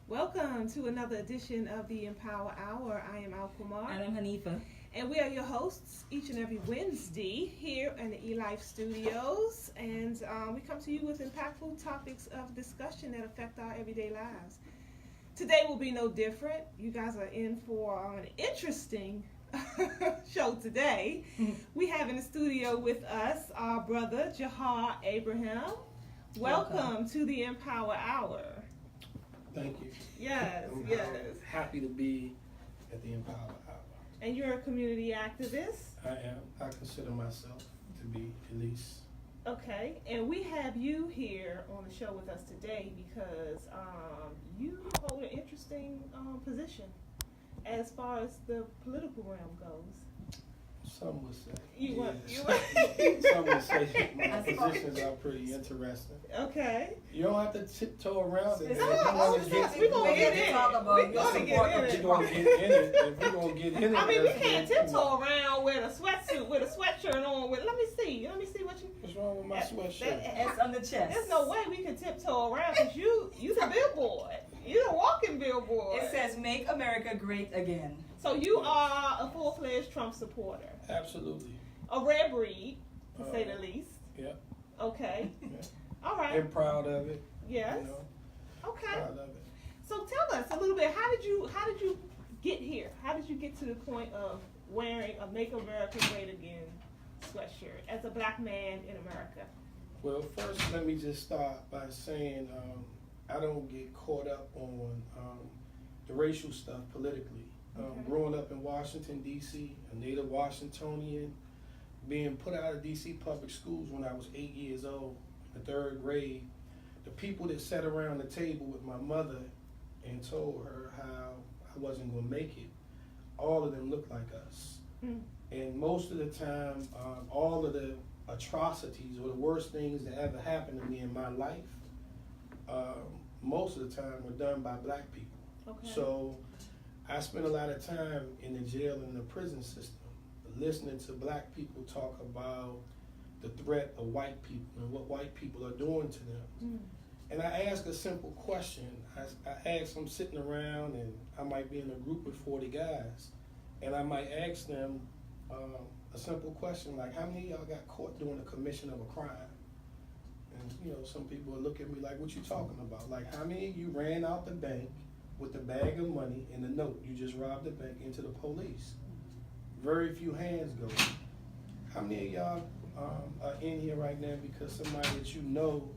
Welcome to another edition of the Empower Hour. I am Al Kumar. And I'm Hanifa. And we are your hosts each and every Wednesday here in the eLife Studios. And we come to you with impactful topics of discussion that affect our everyday lives. Today will be no different. You guys are in for an interesting show today. We have in the studio with us our brother, Jauhar Abraham. Welcome to the Empower Hour. Thank you. Yes, I'm yes. happy to be at the Empower Hour. And you're a community activist? I am. I consider myself to be at least. Okay, and we have you here on the show with us today because you hold an interesting position as far as the political realm goes. Some would say. Some would say my positions are pretty interesting. Okay. You don't have to tiptoe around it. We're going to get in it. We're going to get in it. We're going to get in it. I mean, we can't tiptoe around with a sweatsuit, with a sweatshirt on. Let me see what you. What's wrong with my sweatshirt? It's on the chest. There's no way we can tiptoe around because you the billboard. You're the walking billboard. It says "Make America Great Again." So you are a full-fledged Trump supporter. Absolutely. A rare breed, to say the least. Yeah. Okay. Yeah. All right. And proud of it. Yes. You know, okay. proud of it. So tell us a little bit. How did you get here? How did you get to the point of wearing a "Make America Great Again" sweatshirt as a black man in America? Well, first, let me just start by saying I don't get caught up on the racial stuff politically. Okay. Growing up in Washington, D.C., a native Washingtonian, being put out of D.C. public schools when I was 8 years old, in the third grade, the people that sat around the table with my mother and told her how I wasn't going to make it, all of them looked like us. Mm. And most of the time, all of the atrocities or the worst things that ever happened to me in my life, most of the time were done by black people. Okay. So I spent a lot of time in the jail and the prison system listening to black people talk about the threat of white people and what white people are doing to them. Mm. And I ask a simple question. I ask, I'm sitting around and I might be in a group with 40 guys, and I might ask them a simple question like, how many of y'all got caught doing the commission of a crime? And some people will look at me like, what you talking about? Like, how many of you ran out the bank with the bag of money and the note? You just robbed the bank into the police. Very few hands go up. How many of y'all are in here right now because somebody that you know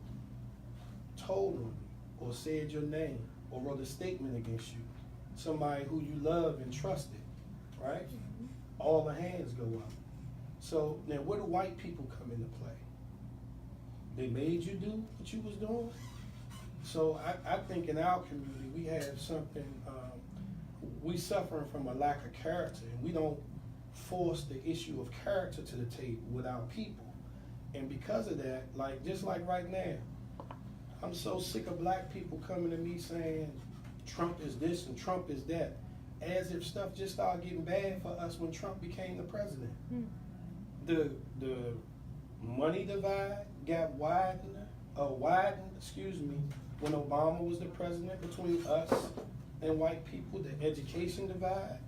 told on you or said your name or wrote a statement against you? Somebody who you love and trusted, right? Mm-hmm. All the hands go up. So now where do white people come into play? They made you do what you was doing? So I think in our community we have something, we suffering from a lack of character, and we don't force the issue of character to the table with our people. And because of that, just like right now, I'm so sick of black people coming to me saying Trump is this and Trump is that, as if stuff just started getting bad for us when Trump became the president. Hmm. The money divide got widened, when Obama was the president between us and white people. The education divide,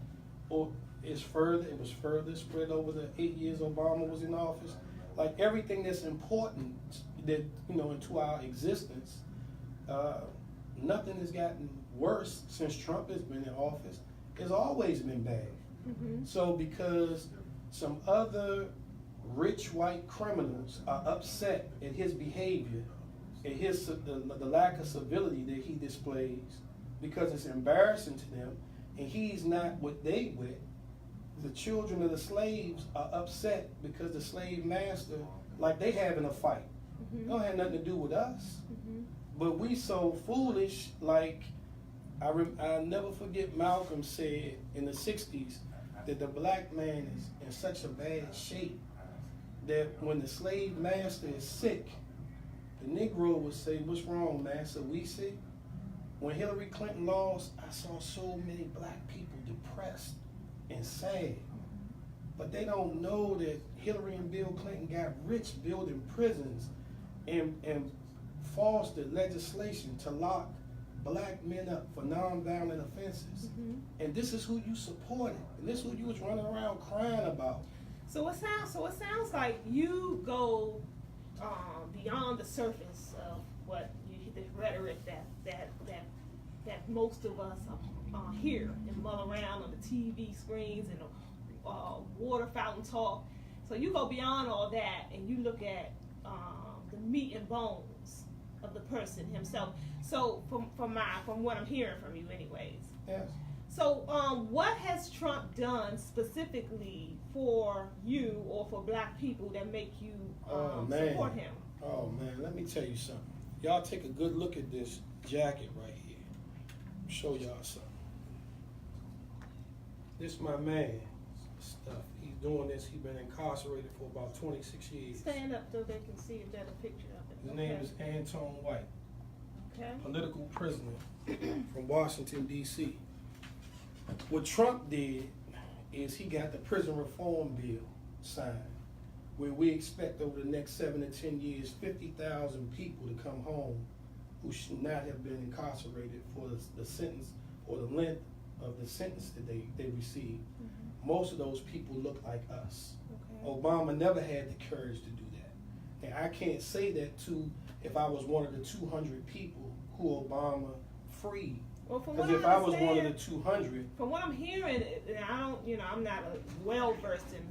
it was further spread over the 8 years Obama was in office. Like everything that's important that into our existence, nothing has gotten worse since Trump has been in office. It's always been bad. Mm-hmm. So because some other rich white criminals are upset at his behavior, at the lack of civility that he displays, because it's embarrassing to them, and he's not what they with. The children of the slaves are upset because the slave master, they having a fight. Mm-hmm. It don't have nothing to do with us. Mm-hmm. But we so foolish, I'll never forget Malcolm said in the 60s that the black man is in such a bad shape that when the slave master is sick, the Negro would say, "What's wrong, master? We sick?" When Hillary Clinton lost, I saw so many black people depressed and sad. But they don't know that Hillary and Bill Clinton got rich building prisons and fostered legislation to lock black men up for nonviolent offenses. Mm-hmm. And this is who you supported. And this is who you was running around crying about. So it sounds like you go beyond the surface of what the rhetoric that most of us hear and mull around on the TV screens and the water fountain talk. So you go beyond all that and you look at the meat and bones of the person himself. So from what I'm hearing from you, anyways. Yes. So what has Trump done specifically for you or for black people that make you support him? Oh man, let me tell you something. Y'all take a good look at this jacket right here. Show y'all something. This is my man stuff. He's doing this. He's been incarcerated for about 26 years. Stand up so they can see if there's a picture of it. His name is Anton White, Okay. political prisoner from Washington, D.C. What Trump did is he got the prison reform bill signed, where we expect over the next 7 to 10 years, 50,000 people to come home who should not have been incarcerated for the sentence or the length of the sentence that they received. Mm-hmm. Most of those people look like us. Okay. Obama never had the courage to do that. And I can't say that too if I was one of the 200 people who Obama freed. Well, from Because what if I was one of the 200, from what I'm hearing, and I don't, I'm not well versed in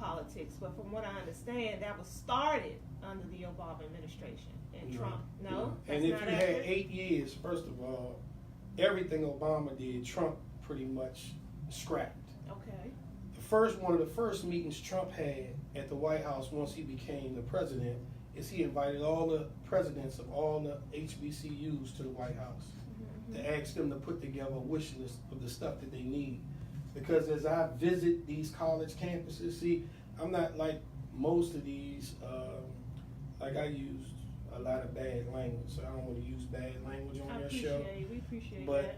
politics, but from what I understand, that was started under the Obama administration and Trump. No, and if you had 8 years, first of all, everything Obama did, Trump pretty much scrapped. Okay. One of the first meetings Trump had at the White House once he became the president is he invited all the presidents of all the HBCUs to the White House to ask them to put together a wish list of the stuff that they need. Because as I visit these college campuses, see, I'm not like most of these, like I used a lot of bad language, so I don't want to use bad language on your show. We appreciate but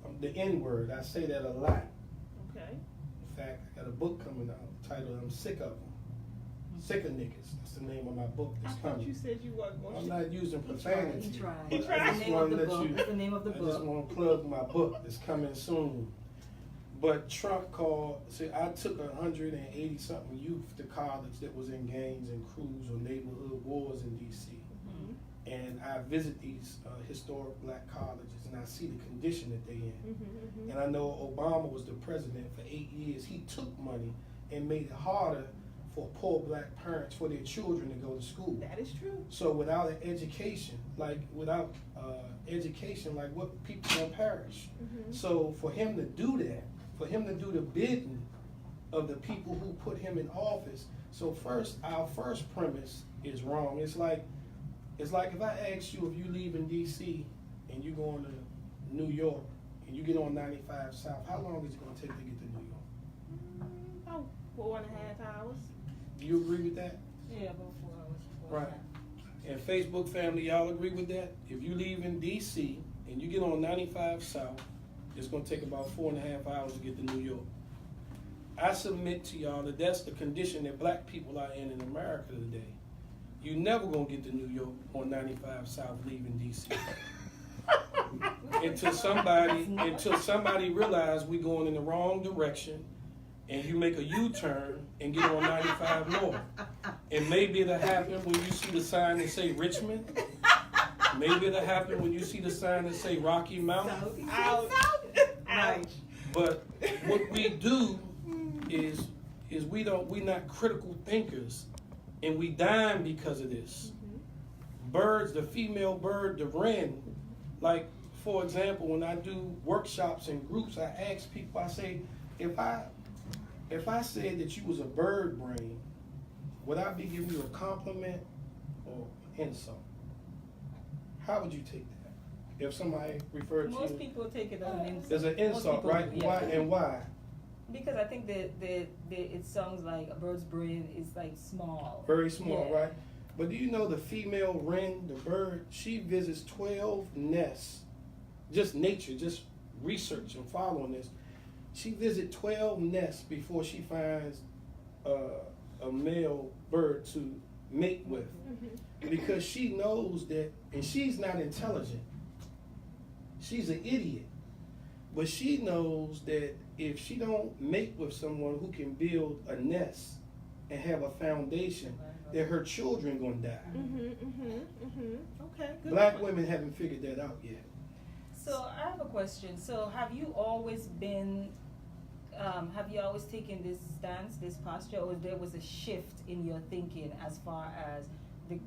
that. The N-word, I say that a lot. Okay. In fact, I got a book coming out titled I'm Sick of Them. Sick of Niggas. That's the name of my book that's I thought coming. you said you weren't going I'm to. not using profanity. He tried. He but tried. I just want to let you. That's the name of the I just book. want to plug my book that's coming soon. But Trump called. See, I took 180 something youth to college that was in gangs and crews or neighborhood wars in D.C. And I visit these historic black colleges and I see the condition that they're in. And I know Obama was the president for 8 years. He took money and made it harder for poor black parents for their children to go to school. That is true. So without an education, like what people gonna perish. So for him to do that, for him to do the bidding of the people who put him in office. So our first premise is wrong. It's like if I ask you if you leave in D.C. and you going to New York and you get on 95 South, how long is it gonna take to get to New York? About 4.5 hours. Do you agree with that? Yeah, about 4 hours. Right. And Facebook family, y'all agree with that? If you leave in D.C. and you get on 95 South, it's going to take about 4.5 hours to get to New York. I submit to y'all that that's the condition that black people are in America today. You never going to get to New York on 95 South leaving D.C. until somebody realize we going in the wrong direction and you make a U-turn and get on 95 North. And maybe it'll happen when you see the sign that say Richmond. Maybe it'll happen when you see the sign that say Rocky Mountain. Ouch. But what we do is we're not critical thinkers, and we dime because of this. Birds, the female bird, the wren, like for example, when I do workshops in groups, I ask people, I say, if I said that you was a bird brain, would I be giving you a compliment or insult? How would you take that? If somebody referred to Most you people take it as an insult. as an insult, people right? do, yeah. Why and why? Because I think that it sounds like a bird's brain is like small. Very small, Yeah. right? But do you know the female wren, the bird, she visits 12 nests. Just nature, just research and following this. She visits 12 nests before she finds a male bird to mate with. Because she knows that, and she's not intelligent. She's an idiot. But she knows that if she don't mate with someone who can build a nest and have a foundation, that her children gonna die. Okay, good Black point. women haven't figured that out yet. So I have a question. So have you always taken this stance, this posture, or there was a shift in your thinking as far as,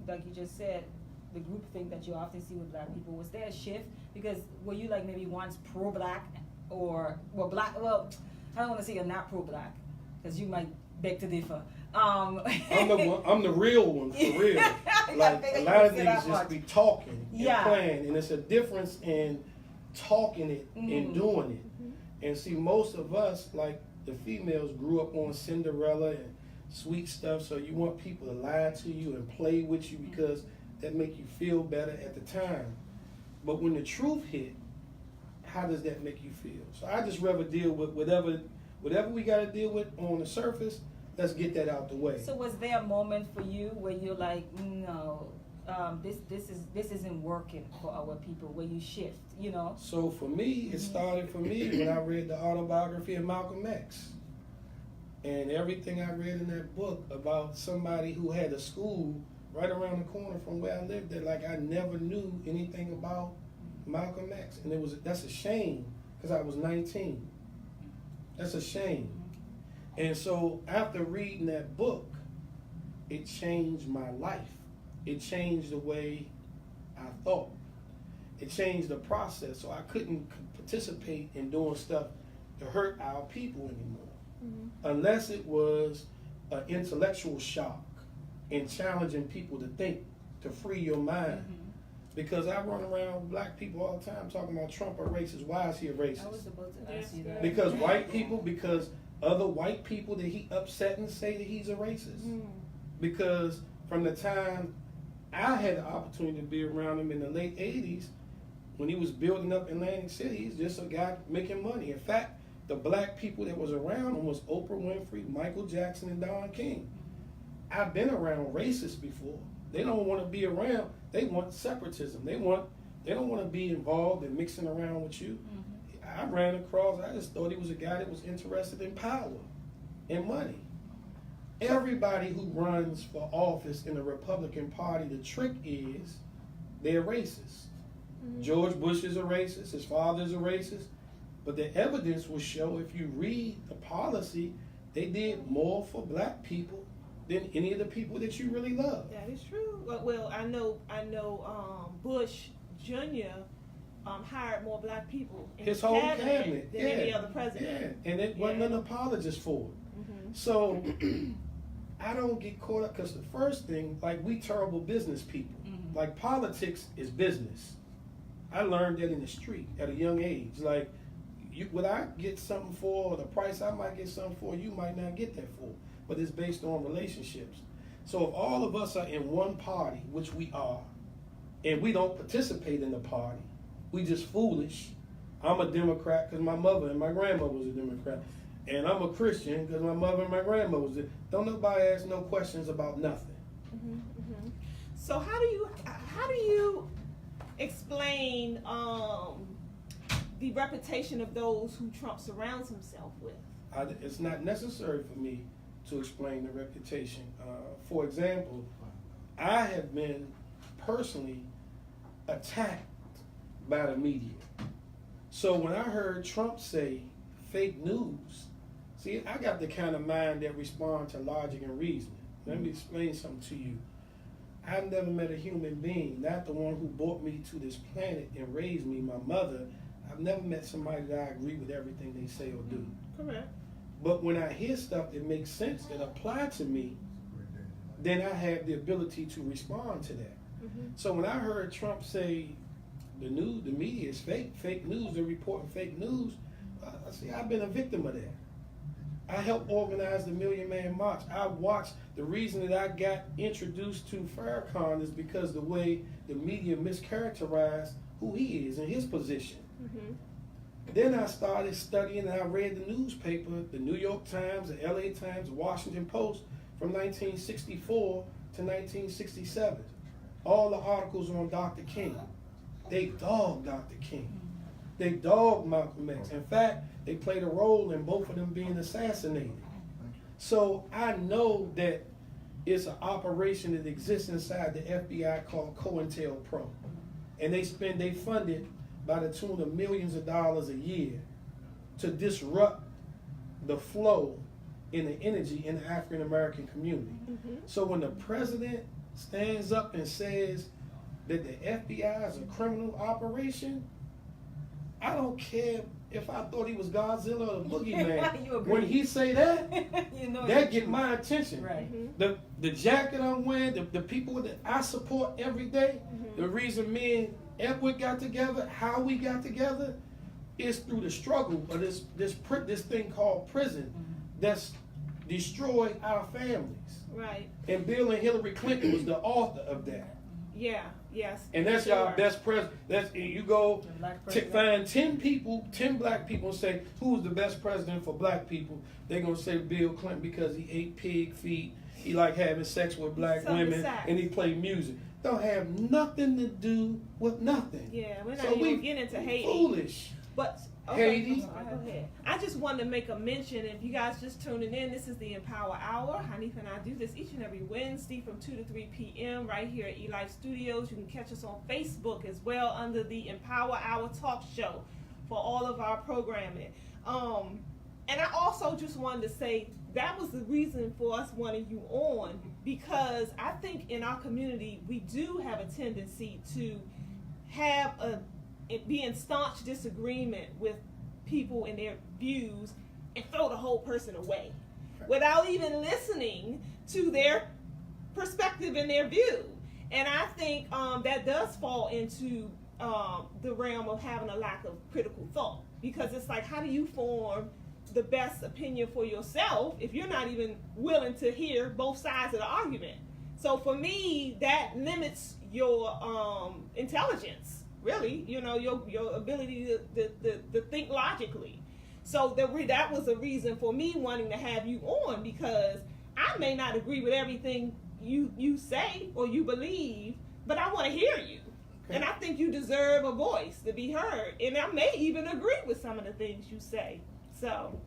like you just said, the group thing that you often see with black people? Was there a shift? Because were you like maybe once pro-black or black? Well, I don't want to say you're not pro-black because you might beg to differ. I'm the real one, for real. Like, a lot of niggas just be talking and playing, and it's a difference in talking it and doing it. And see, most of us, like the females, grew up on Cinderella and sweet stuff, so you want people to lie to you and play with you because that make you feel better at the time. But when the truth hit, how does that make you feel? So I just rather deal with whatever we got to deal with on the surface. Let's get that out the way. So was there a moment for you where you're like, no, this isn't working for our people, where you shift, you know? So for me, it started for me when I read the autobiography of Malcolm X. And everything I read in that book about somebody who had a school right around the corner from where I lived at, like I never knew anything about Malcolm X. And that's a shame, because I was 19. That's a shame. And so after reading that book, it changed my life. It changed the way I thought. It changed the process, so I couldn't participate in doing stuff to hurt our people anymore. Unless it was an intellectual shock and challenging people to think, to free your mind. Because I run around with black people all the time talking about Trump a racist. Why is he a racist? I was about to ask you that. Because white people, because other white people that he upset and say that he's a racist. Because from the time I had the opportunity to be around him in the late 80s, when he was building up Atlantic City, he's just a guy making money. In fact, the black people that was around him was Oprah Winfrey, Michael Jackson, and Don King. I've been around racists before. They don't want to be around. They want separatism. They don't want to be involved in mixing around with you. I ran across, I just thought he was a guy that was interested in power and money. Everybody who runs for office in the Republican Party, the trick is they're racist. George Bush is a racist, his father's a racist, but the evidence will show, if you read the policy, they did more for black people than any of the people that you really love. That is true. Well, I know. Bush Jr. Hired more black people in His whole cabinet than any other president. Yeah, and it wasn't an apologist for it. So I don't get caught up, because the first thing, like, we terrible business people. Like, politics is business. I learned that in the street at a young age. Like, what I get something for, or the price I might get something for, you might not get that for. But it's based on relationships. So if all of us are in one party, which we are, and we don't participate in the party, we just foolish. I'm a Democrat because my mother and my grandmother was a Democrat. And I'm a Christian because my mother and my grandmother was a... Don't nobody ask no questions about nothing. So how do you explain the reputation of those who Trump surrounds himself with? It's not necessary for me to explain the reputation. For example, I have been personally attacked by the media. So when I heard Trump say fake news, see, I got the kind of mind that responds to logic and reasoning. Let me explain something to you. I've never met a human being, not the one who brought me to this planet and raised me, my mother. I've never met somebody that I agree with everything they say or do. Correct. But when I hear stuff that makes sense, that apply to me, then I have the ability to respond to that. So when I heard Trump say the media is fake news, they're reporting fake news, see, I've been a victim of that. I helped organize the Million Man March. I watched. The reason that I got introduced to Farrakhan is because the way the media mischaracterized who he is and his position. Then I started studying, and I read the newspaper, the New York Times, the LA Times, the Washington Post, from 1964 to 1967. All the articles on Dr. King. They dogged Dr. King. They dogged Malcolm X. In fact, they played a role in both of them being assassinated. So I know that it's an operation that exists inside the FBI called COINTELPRO. And they funded by the tune of millions of dollars a year to disrupt the flow in the energy in the African American community. Mm-hmm. So when the president stands up and says that the FBI is a criminal operation, I don't care if I thought he was Godzilla or the Boogeyman. When he say that, that get my attention. Right. Mm-hmm. The jacket I'm wearing, the people that I support every day, Mm-hmm. the reason me and Edward got together, how we got together, is through the struggle of this thing called prison that's destroyed our families. Right. And Bill and Hillary Clinton was the author of that. Yeah. Yes. And that's Sure. y'all best president. You go find 10 black people and say, who's the best president for black people? They're going to say Bill Clinton because he ate pig feet, he like having sex with black women, and he played music. Don't have nothing to do with nothing. Yeah, we're not So even getting into Haiti. Foolish. But okay, Haiti. Go ahead. I just wanted to make a mention. If you guys just tuning in, this is the Empower Hour. Hanif and I do this each and every Wednesday from 2 to 3 p.m. right here at eLife Studios. You can catch us on Facebook as well under the Empower Hour Talk Show for all of our programming. And I also just wanted to say that was the reason for us wanting you on, because I think in our community we do have a tendency to have be in staunch disagreement with people and their views and throw the whole person away without even listening to their perspective and their view. And I think that does fall into the realm of having a lack of critical thought, because it's like, how do you form the best opinion for yourself if you're not even willing to hear both sides of the argument? So for me, that limits your intelligence. Really, your ability to think logically. So that was a reason for me wanting to have you on, because I may not agree with everything you say or you believe, but I want to hear you. Okay. And I think you deserve a voice to be heard. And I may even agree with some of the things you say. So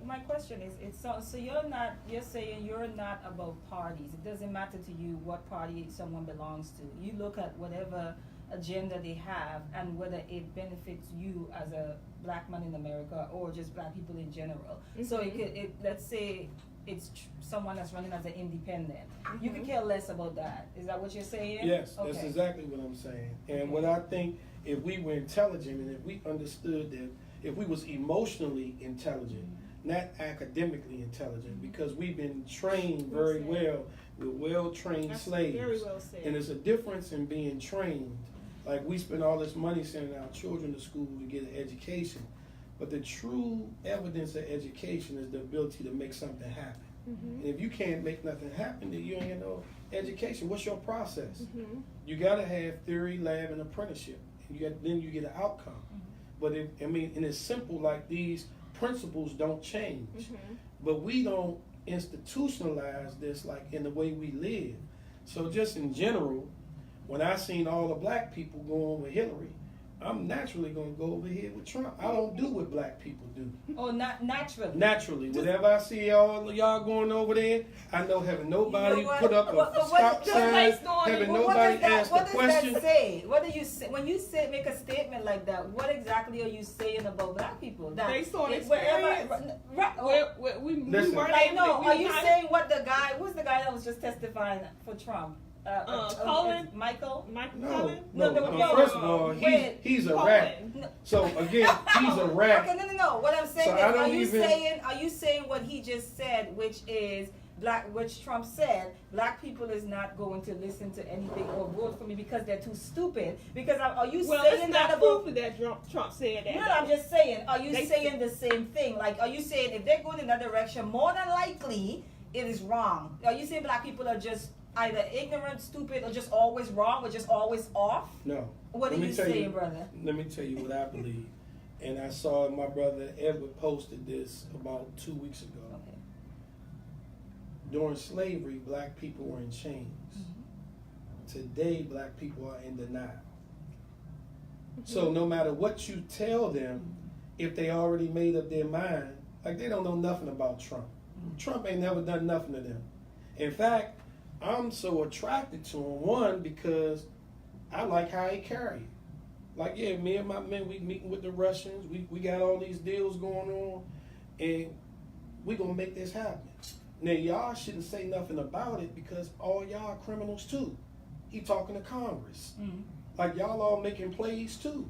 my question is, so you're saying you're not about parties. It doesn't matter to you what party someone belongs to. You look at whatever agenda they have and whether it benefits you as a black man in America or just black people in general. Mm-hmm. So let's say it's someone that's running as an independent. Mm-hmm. You could care less about that. Is that what you're saying? Yes, okay. That's exactly what I'm saying. And what I think, if we were intelligent and if we understood that, if we was emotionally intelligent, not academically intelligent, because we've been trained very well with well-trained slaves. Very well said. And there's a difference in being trained. Like, we spend all this money sending our children to school to get an education. But the true evidence of education is the ability to make something happen. Mm-hmm. And if you can't make nothing happen, then you ain't got no education. What's your process? Mm-hmm. You got to have theory, lab, and apprenticeship. And then you get an outcome. Mm-hmm. But and it's simple, like these principles don't change. Mm-hmm. But we don't institutionalize this like in the way we live. So just in general, when I seen all the black people going with Hillary, I'm naturally going to go over here with Trump. I don't do what black people do. Oh, not naturally. Naturally. Whenever I see all of y'all going over there, I know having nobody put up a stop sign, having nobody ask a question. What does that say? What do you say? When you make a statement like that, what exactly are you saying about black people? That based on experience? Are you saying what who's the guy that was just testifying for Trump? Colin? Michael? No. No. First of all, he's a rat. So again, he's a rat. Okay, no. What I'm saying is, are you saying what he just said, which is which Trump said, black people is not going to listen to anything or vote for me because they're too stupid? Because are you saying that about that Trump said that? No, I'm just saying. Are you saying the same thing? Like, are you saying if they're going in that direction, more than likely it is wrong? Are you saying black people are just either ignorant, stupid, or just always wrong, or just always off? No. What are you saying, brother? Let me tell you what I believe. And I saw my brother Edward posted this about 2 weeks ago. Okay. During slavery, black people were in chains. Mm-hmm. Today, black people are in denial. So no matter what you tell them, if they already made up their mind, like they don't know nothing about Trump. Trump ain't never done nothing to them. In fact, I'm so attracted to him, one, because I like how he carry it. Like, yeah, me and my men, we meeting with the Russians. We got all these deals going on, and we gonna make this happen. Now, y'all shouldn't say nothing about it because all y'all are criminals too. He talking to Congress. Like, y'all all making plays too.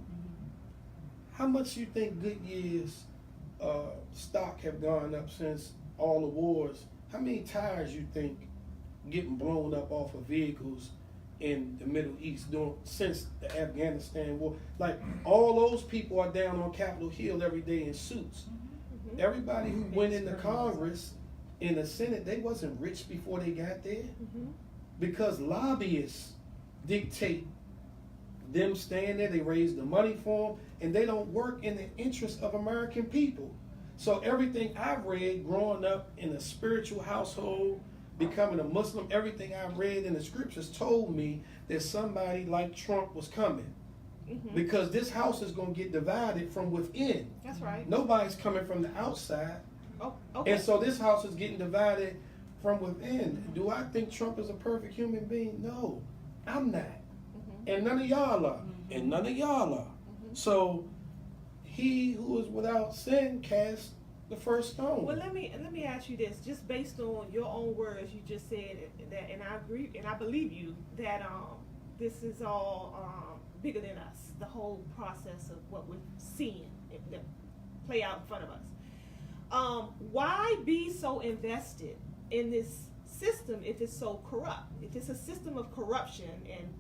How much you think Goodyear's stock have gone up since all the wars? How many tires you think getting blown up off of vehicles in the Middle East since the Afghanistan war? Like, all those people are down on Capitol Hill every day in suits. Everybody who went into Congress, in the Senate, they wasn't rich before they got there. Because lobbyists dictate them staying there. They raise the money for them, and they don't work in the interest of American people. So everything I've read growing up in a spiritual household, becoming a Muslim, everything I read in the scriptures told me that somebody like Trump was coming. Because this house is going to get divided from within. That's right. Nobody's coming from the outside. Oh, okay. And so this house is getting divided from within. Do I think Trump is a perfect human being? No, I'm not. And none of y'all are. And none of y'all are. So he who is without sin cast the first stone. Well, let me ask you this, just based on your own words. You just said that, and I agree, and I believe you that this is all bigger than us. The whole process of what we're seeing that play out in front of us. Why be so invested in this system if it's so corrupt? If it's a system of corruption, and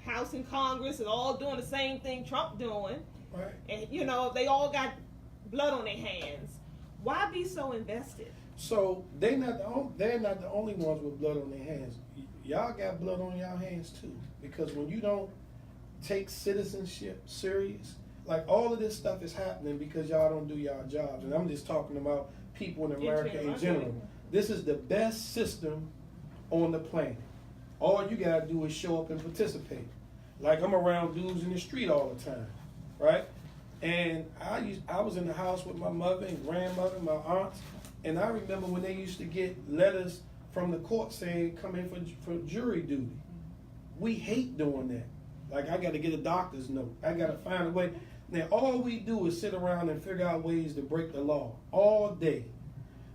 House and Congress are all doing the same thing Trump doing, right? And they all got blood on their hands. Why be so invested? So they're not the only ones with blood on their hands. Y'all got blood on y'all hands too. Because when you don't take citizenship serious, like all of this stuff is happening because y'all don't do y'all jobs. And I'm just talking about people in America in general. This is the best system on the planet. All you gotta do is show up and participate. Like, I'm around dudes in the street all the time, right? And I was in the house with my mother and grandmother, my aunts, and I remember when they used to get letters from the court saying come in for jury duty. We hate doing that. Like, I got to get a doctor's note. I got to find a way. Now, all we do is sit around and figure out ways to break the law all day.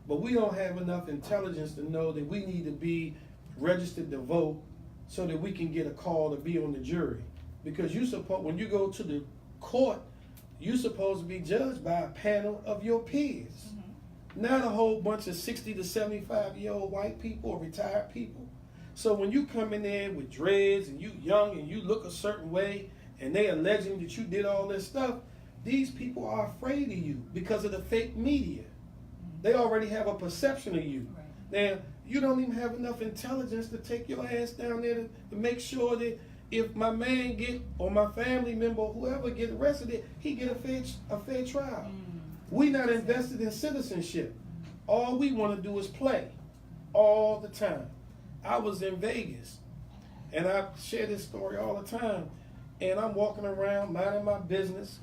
But we don't have enough intelligence to know that we need to be registered to vote so that we can get a call to be on the jury. Because when you go to the court, you're supposed to be judged by a panel of your peers. Not a whole bunch of 60 to 75-year-old white people or retired people. So when you come in there with dreads and you young and you look a certain way and they alleging that you did all this stuff, these people are afraid of you because of the fake media. They already have a perception of you. Now, you don't even have enough intelligence to take your ass down there to make sure that if my man or my family member or whoever get arrested, he get a fair trial. We not invested in citizenship. All we want to do is play all the time. I was in Vegas, and I share this story all the time, and I'm walking around minding my business,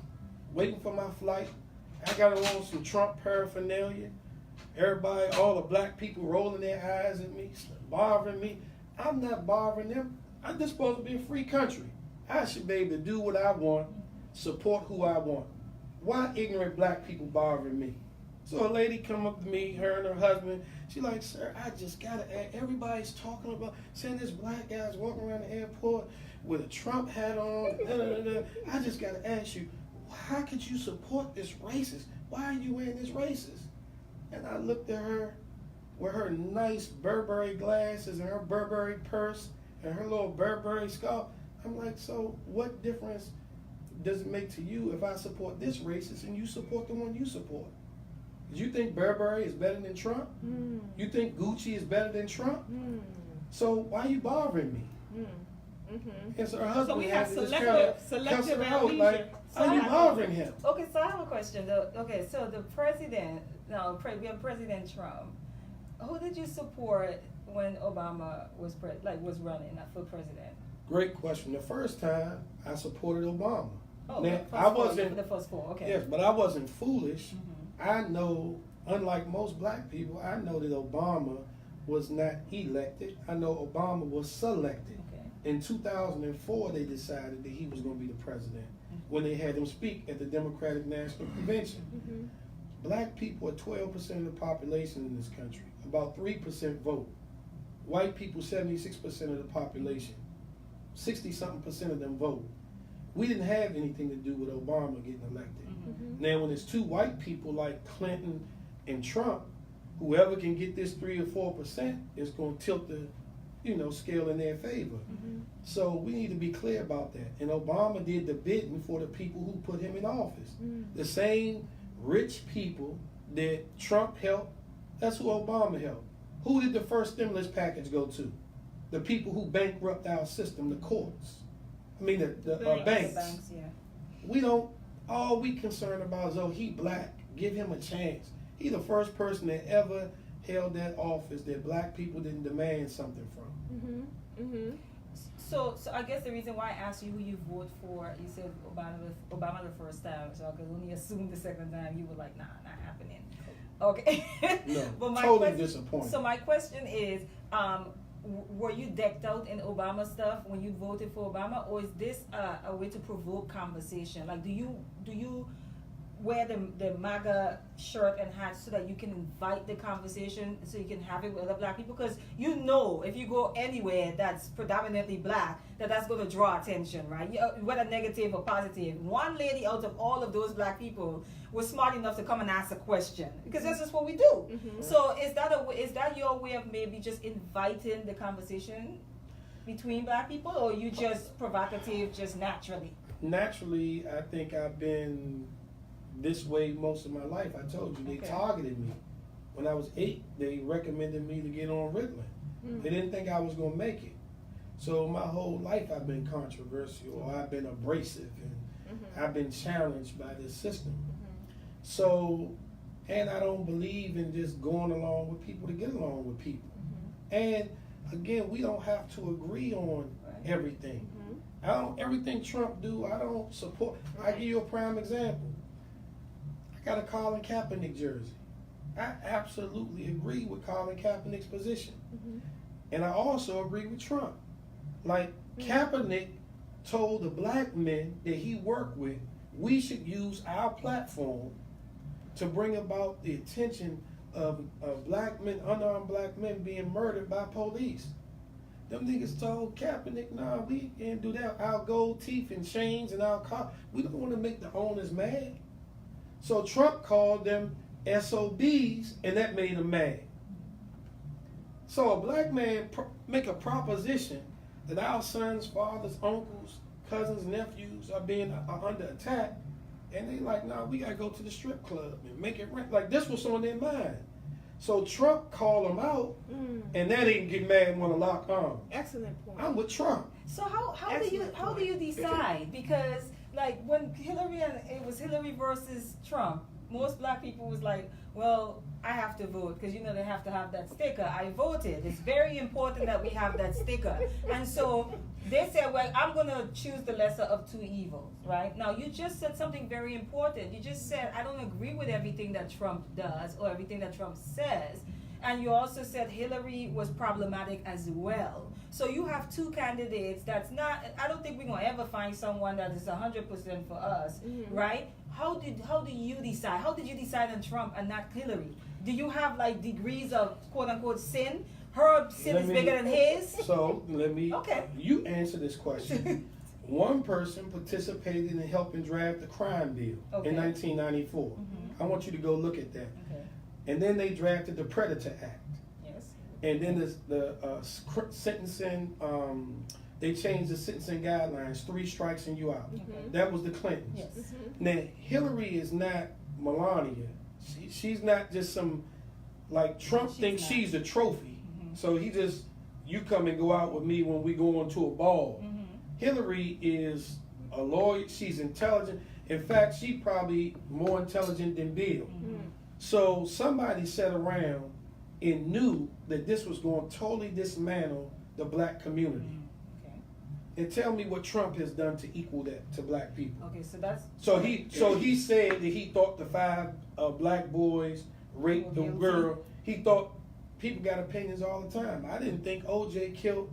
waiting for my flight. I got on some Trump paraphernalia. Everybody, all the black people rolling their eyes at me, bothering me. I'm not bothering them. I'm just supposed to be a free country. I should be able to do what I want, support who I want. Why ignorant black people bothering me? So a lady come up to me, her and her husband. She like, sir, I just gotta ask. Everybody's talking about saying this black guy's walking around the airport with a Trump hat on. I just gotta ask you, how could you support this racist? Why are you wearing this racist? And I looked at her with her nice Burberry glasses and her Burberry purse and her little Burberry scarf. I'm like, so what difference does it make to you if I support this racist and you support the one you support? You think Burberry is better than Trump? You think Gucci is better than Trump? So why are you bothering me? And so her husband, so we have selective out, like, are you bothering him? Okay, so I have a question. Okay, so the president, we have President Trump. Who did you support when Obama was running for president? Great question. The first time I supported Obama. Oh, Now, the first I four, wasn't- the first four. Okay. Yes, but I wasn't foolish. Mhm. I know, unlike most black people, I know that Obama was not elected. I know Obama was selected. Okay. In 2004, they decided that he was going to be the president when they had him speak at the Democratic National Convention. Mm-hmm. Black people are 12% of the population in this country. About 3% vote. White people, 76% of the population. 60-something% of them vote. We didn't have anything to do with Obama getting elected. Mm-hmm. Now, when it's two white people like Clinton and Trump, whoever can get this 3 or 4% is going to tilt the, scale in their favor. Mm-hmm. So we need to be clear about that. And Obama did the bidding for the people who put him in office. Mm-hmm. The same rich people that Trump helped, that's who Obama helped. Who did the first stimulus package go to? The people who bankrupt our system, the courts. I mean, the banks. Banks, yeah. We don't, all we concerned about is, oh, he black, give him a chance. He the first person that ever held that office that black people didn't demand something from. Mm-hmm. Mm-hmm. So I guess the reason why I asked you who you vote for, you said Obama the first time, so I could only assume the second time you were like, nah, not happening. Okay. No, But my totally question, disappointed. So my question is, were you decked out in Obama stuff when you voted for Obama, or is this a way to provoke conversation? Like, do you wear the MAGA shirt and hat so that you can invite the conversation, so you can have it with other black people? Because if you go anywhere that's predominantly black, that's going to draw attention, right? Whether negative or positive. One lady out of all of those black people was smart enough to come and ask a question, because that's just what we do. Mm-hmm. So is that your way of maybe just inviting the conversation between black people, or you just provocative just naturally? Naturally, I think I've been this way most of my life. I told you, they Okay. targeted me. When I was 8, they recommended me to get on Ritalin. Mm-hmm. They didn't think I was going to make it. So my whole life I've been controversial, I've been abrasive, and Mm-hmm. I've been challenged by this system. Mm-hmm. So, and I don't believe in just going along with people to get along with people. Mm-hmm. And again, we don't have to agree on Right. everything. Mm-hmm. Everything Trump do, I don't support. I give you a prime example. I got a Colin Kaepernick jersey. I absolutely agree with Colin Kaepernick's position. Mm-hmm. And I also agree with Trump. Like, Kaepernick told the black men that he worked with, we should use our platform to bring about the attention of black men, unarmed black men being murdered by police. Them niggas told Kaepernick, nah, we can't do that. Our gold teeth and chains and our car, we don't want to make the owners mad. So Trump called them SOBs, and that made them mad. So a black man make a proposition that our sons, fathers, uncles, cousins, nephews are under attack, and they like, nah, we gotta go to the strip club and make it rent. Like, this was on their mind. So Trump called them out, and then they can get mad and want to lock arms. Excellent point. I'm with Trump. So how do you decide? Because like when it was Hillary versus Trump, most black people was like, well, I have to vote because they have to have that sticker. I voted. It's very important that we have that sticker. And so they said, well, I'm going to choose the lesser of two evils, right? Now, you just said something very important. You just said, I don't agree with everything that Trump does or everything that Trump says. And you also said Hillary was problematic as well. So you have two candidates that's not, I don't think we're going to ever find someone that is 100% for us, right? How do you decide? How did you decide on Trump and not Hillary? Do you have like degrees of quote unquote sin? Her sin is bigger than his? So let me, Okay. You answer this question. One person participated in helping draft the crime bill in 1994. I want you to go look at that. Okay. And then they drafted the Predator Act. Yes. And then the sentencing, they changed the sentencing guidelines, 3 strikes and you out. Okay. That was the Clintons. Yes. Now, Hillary is not Melania. She's not just some, like Trump thinks she's a trophy. So you come and go out with me when we go into a ball. Hillary is a lawyer, she's intelligent. In fact, she's probably more intelligent than Bill. So somebody sat around and knew that this was going to totally dismantle the black community. Okay. and tell me what Trump has done to equal that to black people. Okay, so that's So he said that he thought the 5 black boys raped the Guilty. girl. He thought people got opinions all the time. I didn't think OJ killed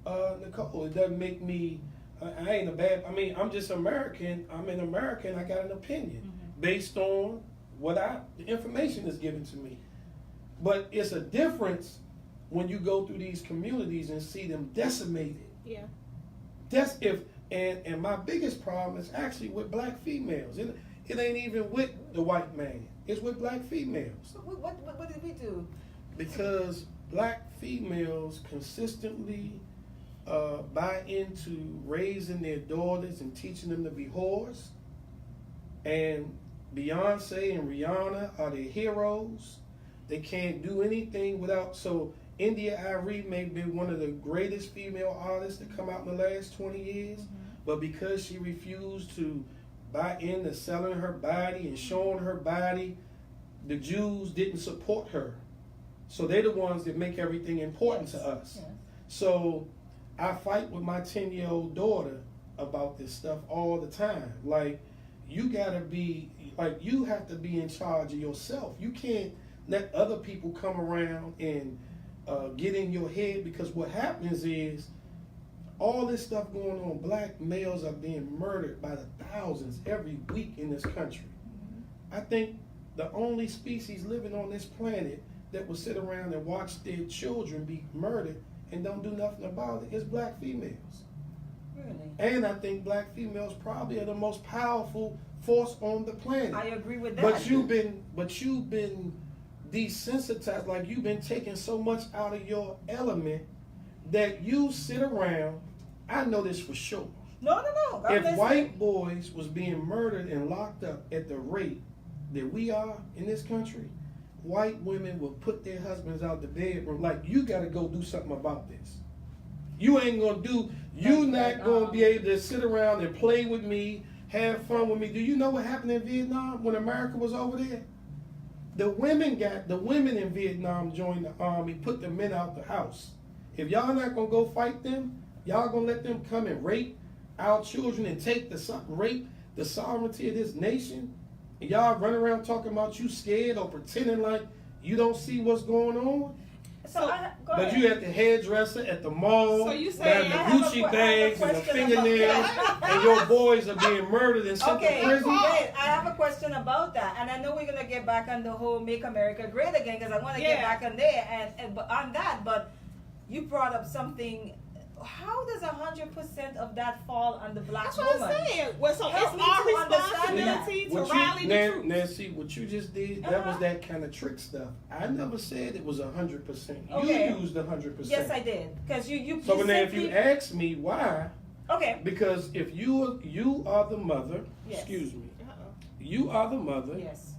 Nicole. It doesn't make me. I ain't a bad. I mean, I'm just American. I'm an American. I got an opinion based on what the information is given to me. But it's a difference when you go through these communities and see them decimated. Yeah. That's and my biggest problem is actually with black females. It ain't even with the white man. It's with black females. So what did we do? Because black females consistently buy into raising their daughters and teaching them to be whores. And Beyonce and Rihanna are their heroes. They can't do anything without. So India Arie may be one of the greatest female artists to come out in the last 20 years, but because she refused to buy into selling her body and showing her body, the Jews didn't support her. So they're the ones that make everything important to us. Yes. So I fight with my 10-year-old daughter about this stuff all the time. Like, you have to be in charge of yourself. You can't let other people come around and get in your head, because what happens is all this stuff going on. Black males are being murdered by the thousands every week in this country. I think the only species living on this planet that will sit around and watch their children be murdered and don't do nothing about it is black females. Really? And I think black females probably are the most powerful force on the planet. I agree with that. But you've been desensitized, like you've been taking so much out of your element that you sit around. I know this for sure. No. If white boys was being murdered and locked up at the rate that we are in this country, white women will put their husbands out the bedroom. Like, you got to go do something about this. You ain't gonna do. You not gonna be able to sit around and play with me, have fun with me. Do you know what happened in Vietnam when America was over there? The women in Vietnam joined the army, put the men out the house. If y'all not gonna go fight them, y'all gonna let them come and rape our children and rape the sovereignty of this nation? And y'all run around talking about you scared or pretending like you don't see what's going on? But you at the hairdresser, at the mall, So you say buying the Gucci bags and the fingernails, and your boys are being murdered and sent to prison? Wait, I have a question about that, and I know we're gonna get back on the whole "Make America Great Again" because I want to get back on there and on that. But you brought up something. How does 100% of that fall on the black woman? That's what I'm saying. Well, so Help it's me our to understand responsibility to What rally you, the troops. Nancy, what you just did, that was that kind of trick stuff. I never said it was 100%. Okay. You used 100%. Yes, I did. Because you So now, if simply- you ask me why, okay, because if you are the mother, Yes. excuse me, Uh-oh. you are the mother, yes,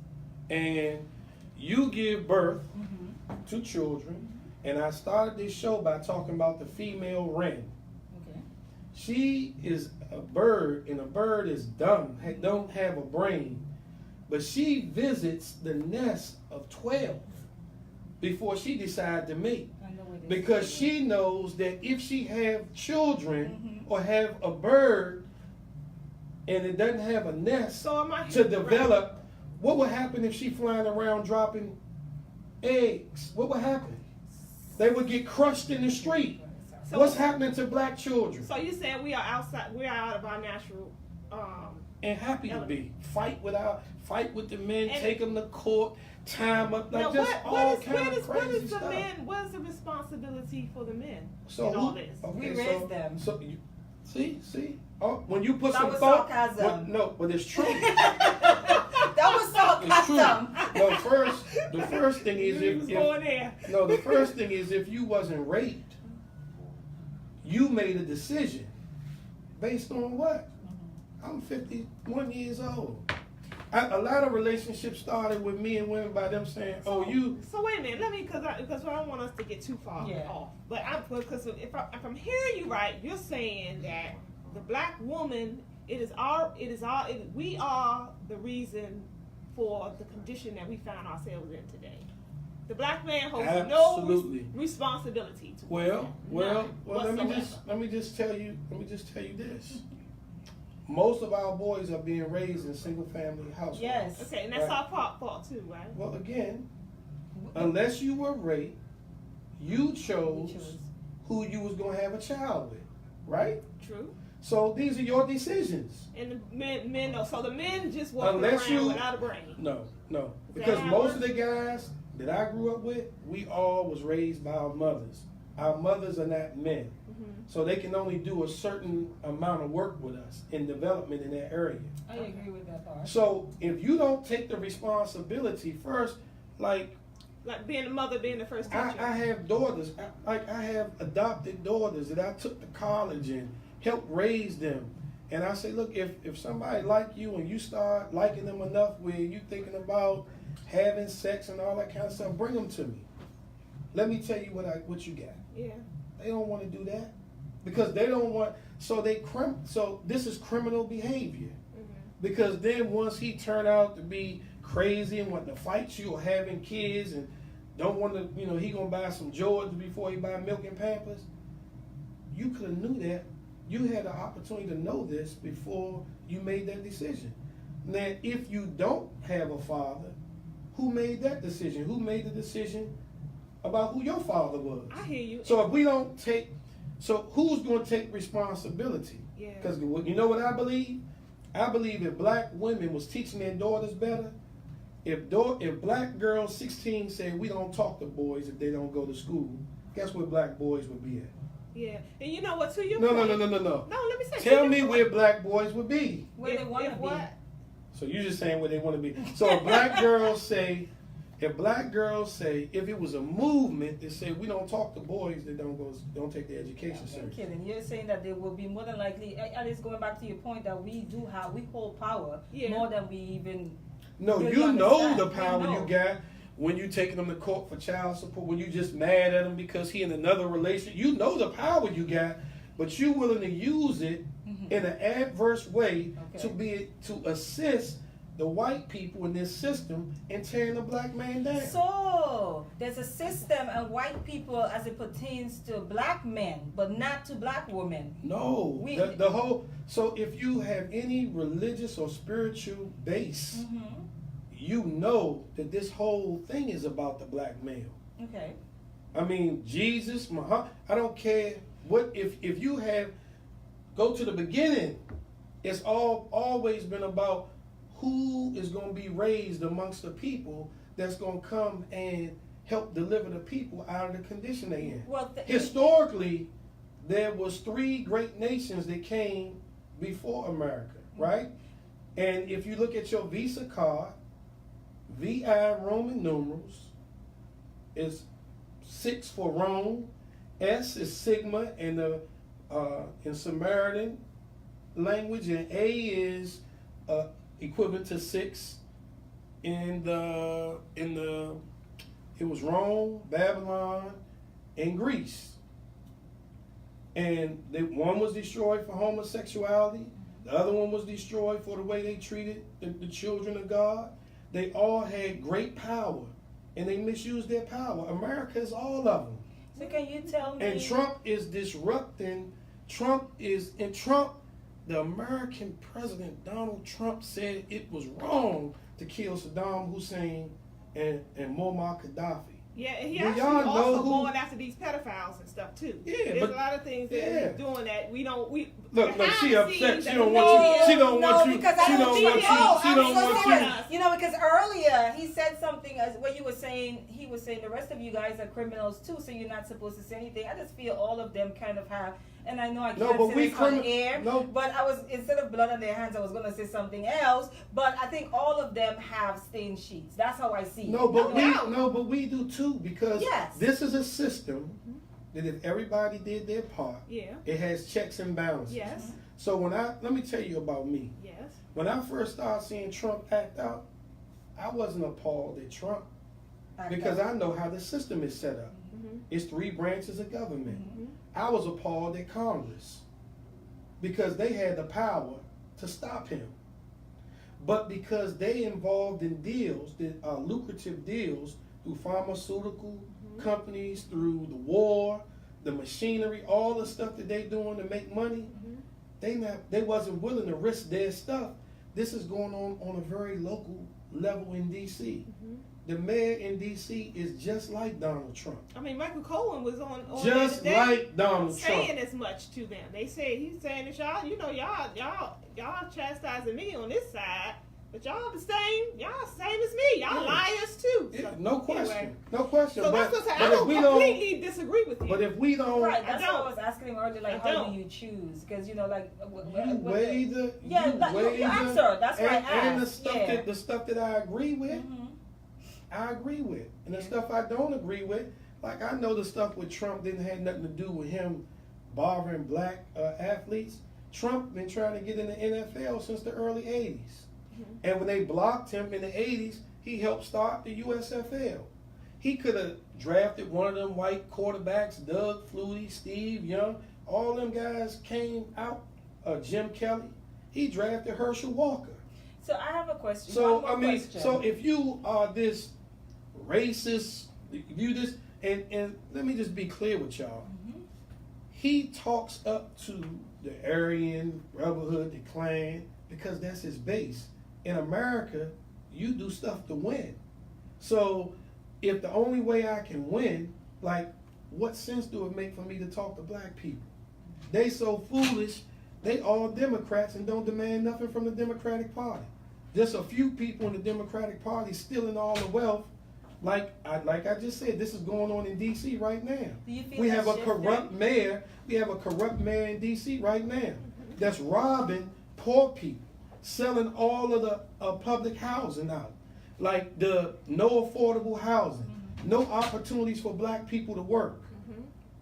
and you give birth to children, and I started this show by talking about the female wren. okay, She is a bird, and a bird is dumb, don't have a brain. But she visits the nest of 12 before she decides to mate. I know what it is. Because she knows that if she have children or have a bird and it doesn't have a nest So am I to develop, what would happen if she flying around dropping eggs? What would happen? They would get crushed in the street. So- What's happening to black children? So you said we are outside. We are out of our natural. And happy to be. Fight with the men, And- take them to court, tie them up, like Now, just all kind of what crazy is the stuff. men? What is the responsibility for the men So in all this? We raised them. So you see. Oh, when you put That some was thought. sarcasm. No, but it's true. That was It's true. sarcasm. No, the first thing is You was going there. the first thing is if you wasn't raped, you made a decision based on what? I'm 51 years old. A lot of relationships started with me and women by them saying, "Oh, you." So wait a minute. Let me, because I don't want us to get too far off. But because if I'm hearing you right, you're saying that the black woman, we are the reason for the condition that we found ourselves in today. The black man holds Absolutely. no responsibility to Well, None let me whatsoever. just tell you this. Most of our boys are being raised in single family households. Yes. Okay, and that's Right. our fault too, right? Well, again, unless you were raped, you We chose choose. who you was gonna have a child with, right? True. So these are your decisions. And the men know. So the men just walk Unless around you- without a brain. No, that because how it most of works? the guys that I grew up with, we all was raised by our mothers. Our mothers are not men, so they can only do a certain amount of work with us in development in that area. I agree with that part. So if you don't take the responsibility first, like Like being a mother, being the first teacher. I have daughters, I have adopted daughters that I took to college and helped raise them. And I say, look, if somebody like you and you start liking them enough where you thinking about having sex and all that kind of stuff, bring them to me. Let me tell you what you got. Yeah. They don't want to do that because they don't want. So so this is criminal behavior. Because then once he turned out to be crazy and wanting to fight you or having kids and don't want to, he gonna buy some Jordans before he buy milk and Pampers. You could have knew that. You had the opportunity to know this before you made that decision. Now, if you don't have a father, who made that decision? Who made the decision about who your father was? I hear you. So if we don't so who's going to take responsibility? Yeah. Because you know what I believe? I believe if black women was teaching their daughters better, if black girls 16 said we don't talk to boys if they don't go to school, guess where black boys would be at? Yeah. And you know what? To your No, point. no. No, let me say. Tell me where black boys would be. Where they want to be. What? So you're just saying where they want to be. So if black girls say, if it was a movement that said we don't talk to boys that don't take their education I'm serious. kidding. You're saying that they will be more than likely, at least going back to your point, that we hold power more than we even. No, really you know understand. the We power know. you got when you taking them to court for child support, when you just mad at him because he in another relationship. You know the power you got, but you willing to use it in an adverse way to assist the white people in this system in tearing the black man down. So there's a system and white people as it pertains to black men, but not to black women. No, the whole. So if you have any religious or spiritual base, you know that this whole thing is about the black male. Okay. I mean, Jesus, Muhammad. I don't care what if you have go to the beginning. It's always been about who is going to be raised amongst the people that's going to come and help deliver the people out of the condition they're in. Well, Historically, there was 3 great nations that came before America, right? And if you look at your Visa card, VI Roman numerals is 6 for Rome, S is Sigma in Samaritan language, and A is equivalent to 6 it was Rome, Babylon, and Greece. And one was destroyed for homosexuality. The other one was destroyed for the way they treated the children of God. They all had great power, and they misused their power. America is all of them. So can you tell me? And Trump is disrupting. The American president, Donald Trump, said it was wrong to kill Saddam Hussein and Muammar Gaddafi. Yeah, and he Do actually y'all know also who- going after these pedophiles and stuff too. Yeah, There's but- a lot of things that yeah. he's doing that we look. She behind the upset. scenes She that don't we want you. don't She hear. don't want you. Because She I don't don't want know. you. She I'm don't so want serious. you. You know, because earlier he said something as what you were saying. He was saying the rest of you guys are criminals too, so you're not supposed to say anything. I just feel all of them kind of have. And I know I No, can't but say we this on criminal- air, no. but I was, instead of blood on their hands, I was going to say something else. But I think all of them have stain sheets. That's how I see it. No, but No. we do too, because Yes. this is a system that if everybody did their part, Yeah. it has checks and balances. Yes. So let me tell you about me. Yes. When I first started seeing Trump act out, I wasn't appalled at Trump because I know how the system is set up. Mhm. It's 3 branches of government. Mhm. I was appalled at Congress because they had the power to stop him. But because they involved in deals that are lucrative deals through pharmaceutical companies, through the war, the machinery, all the stuff that they doing to make money. They wasn't willing to risk their stuff. This is going on a very local level in D.C. The mayor in D.C. is just like Donald Trump. I mean, Michael Cohen was on just today like Donald Trump, saying as much to them. They say he's saying that y'all, you know, y'all chastising me on this side, but y'all the same. Y'all same as me. Y'all liars too. So, no question, anyway. no question. So but, that's what but I if we completely disagree with you. But if we don't, right, that's what I was asking him earlier. Like, I how don't. do you choose? Because you know, like, you weigh the you answer. That's what I asked. And the stuff that I agree with. I agree with. And the stuff I don't agree with, like I know the stuff with Trump didn't have nothing to do with him bothering black athletes. Trump been trying to get in the NFL since the early 80s. And when they blocked him in the 80s, he helped start the USFL. He could have drafted one of them white quarterbacks, Doug Flutie, Steve Young. All them guys came out, Jim Kelly. He drafted Herschel Walker. So I have a question. So, I mean, so if you are this racist, view this, and let me just be clear with y'all. He talks up to the Aryan Brotherhood, the Klan, because that's his base. In America, you do stuff to win. So if the only way I can win, like, what sense do it make for me to talk to black people? They so foolish, they all Democrats and don't demand nothing from the Democratic Party. There's a few people in the Democratic Party stealing all the wealth. Like I just said, this is going on in D.C. right now. We have a corrupt mayor. We have a corrupt mayor in D.C. right now that's robbing poor people, selling all of the public housing out, like the no affordable housing, no opportunities for black people to work.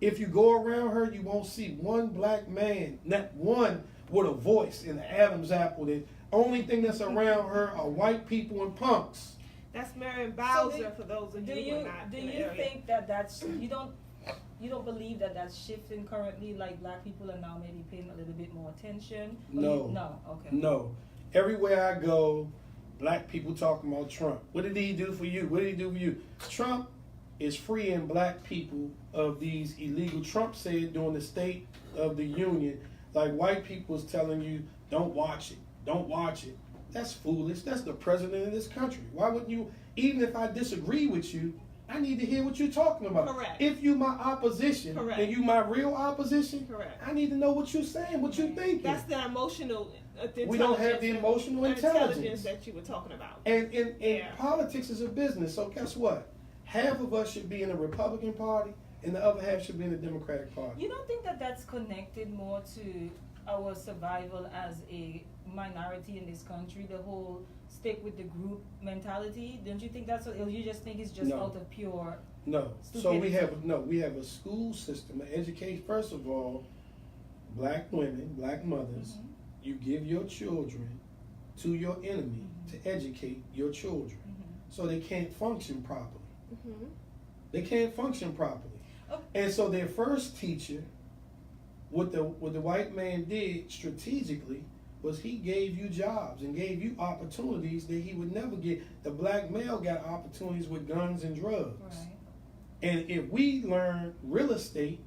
If you go around her, you won't see one black man, not one with a voice in the Adam's apple. The only thing that's around her are white people and punks. That's Marion Bowser, for those of you who are not. Do you think that's you don't believe that that's shifting currently? Like black people are now maybe paying a little bit more attention? No. No. Okay. No. Everywhere I go, black people talking about Trump. What did he do for you? What did he do for you? Trump is freeing black people of these illegal. Trump said during the State of the Union, like white people is telling you, don't watch it. Don't watch it. That's foolish. That's the president of this country. Why wouldn't you, even if I disagree with you, I need to hear what you're talking about. Correct. If you my opposition and you my real opposition, correct, I need to know what you're saying, what you're thinking. That's the emotional we don't have the emotional intelligence that you were talking about. And politics is a business, so guess what? Half of us should be in the Republican Party and the other half should be in the Democratic Party. You don't think that that's connected more to our survival as a minority in this country, the whole stick with the group mentality? Don't you think that's what, or you just think it's just out of pure stupidity? So we have a school system, an education. First of all, black women, black mothers, you give your children to your enemy to educate your children, so they can't function properly. They can't function properly. And so their first teacher, what the white man did strategically was he gave you jobs and gave you opportunities that he would never get. The black male got opportunities with guns and drugs. Right. And if we learned real estate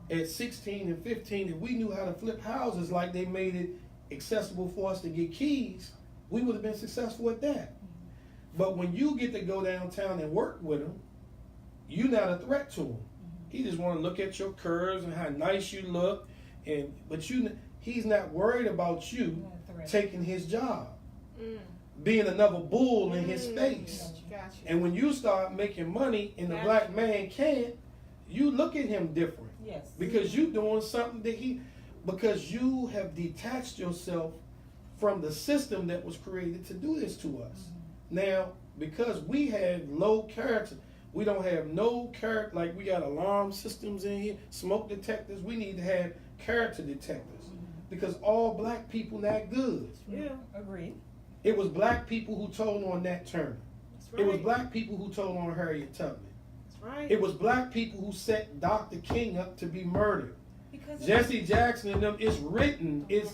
at 16 and 15, if we knew how to flip houses like they made it accessible for us to get keys, we would have been successful at that. But when you get to go downtown and work with him, you're not a threat to him. He just want to look at your curves and how nice you look, but he's not worried about you taking his job, being another bull in his space. Gotcha. And when you start making money and the black man can't, you look at him different. Yes. Because you doing something that because you have detached yourself from the system that was created to do this to us. Now, because we have low character, we don't have no character, like we got alarm systems in here, smoke detectors, we need to have character detectors. Because all black people not good. Yeah. Agreed. It was black people who told on Nat Turner. That's right. It was black people who told on Harriet Tubman. That's right. It was black people who set Dr. King up to be murdered. Because Jesse Jackson and them, it's written, it's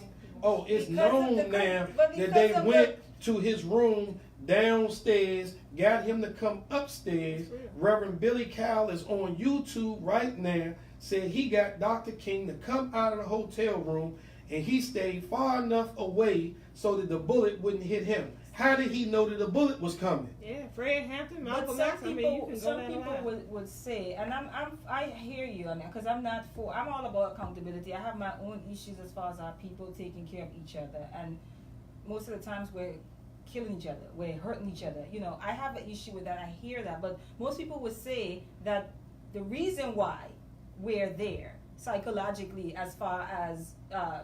known now but that they of went to his room downstairs, got him to come upstairs. Reverend Billy Cowell is on YouTube right now, said he got Dr. King to come out of the hotel room, and he stayed far enough away so that the bullet wouldn't hit him. How did he know that the bullet was coming? Yeah, Fred Hampton, But Malcolm some X. I mean, you people, can go some down the people line. would say, and I hear you on that, because I'm all about accountability. I have my own issues as far as our people taking care of each other, and most of the times we're killing each other, we're hurting each other. You know, I have an issue with that. I hear that, but most people would say that the reason why we're there psychologically, as far as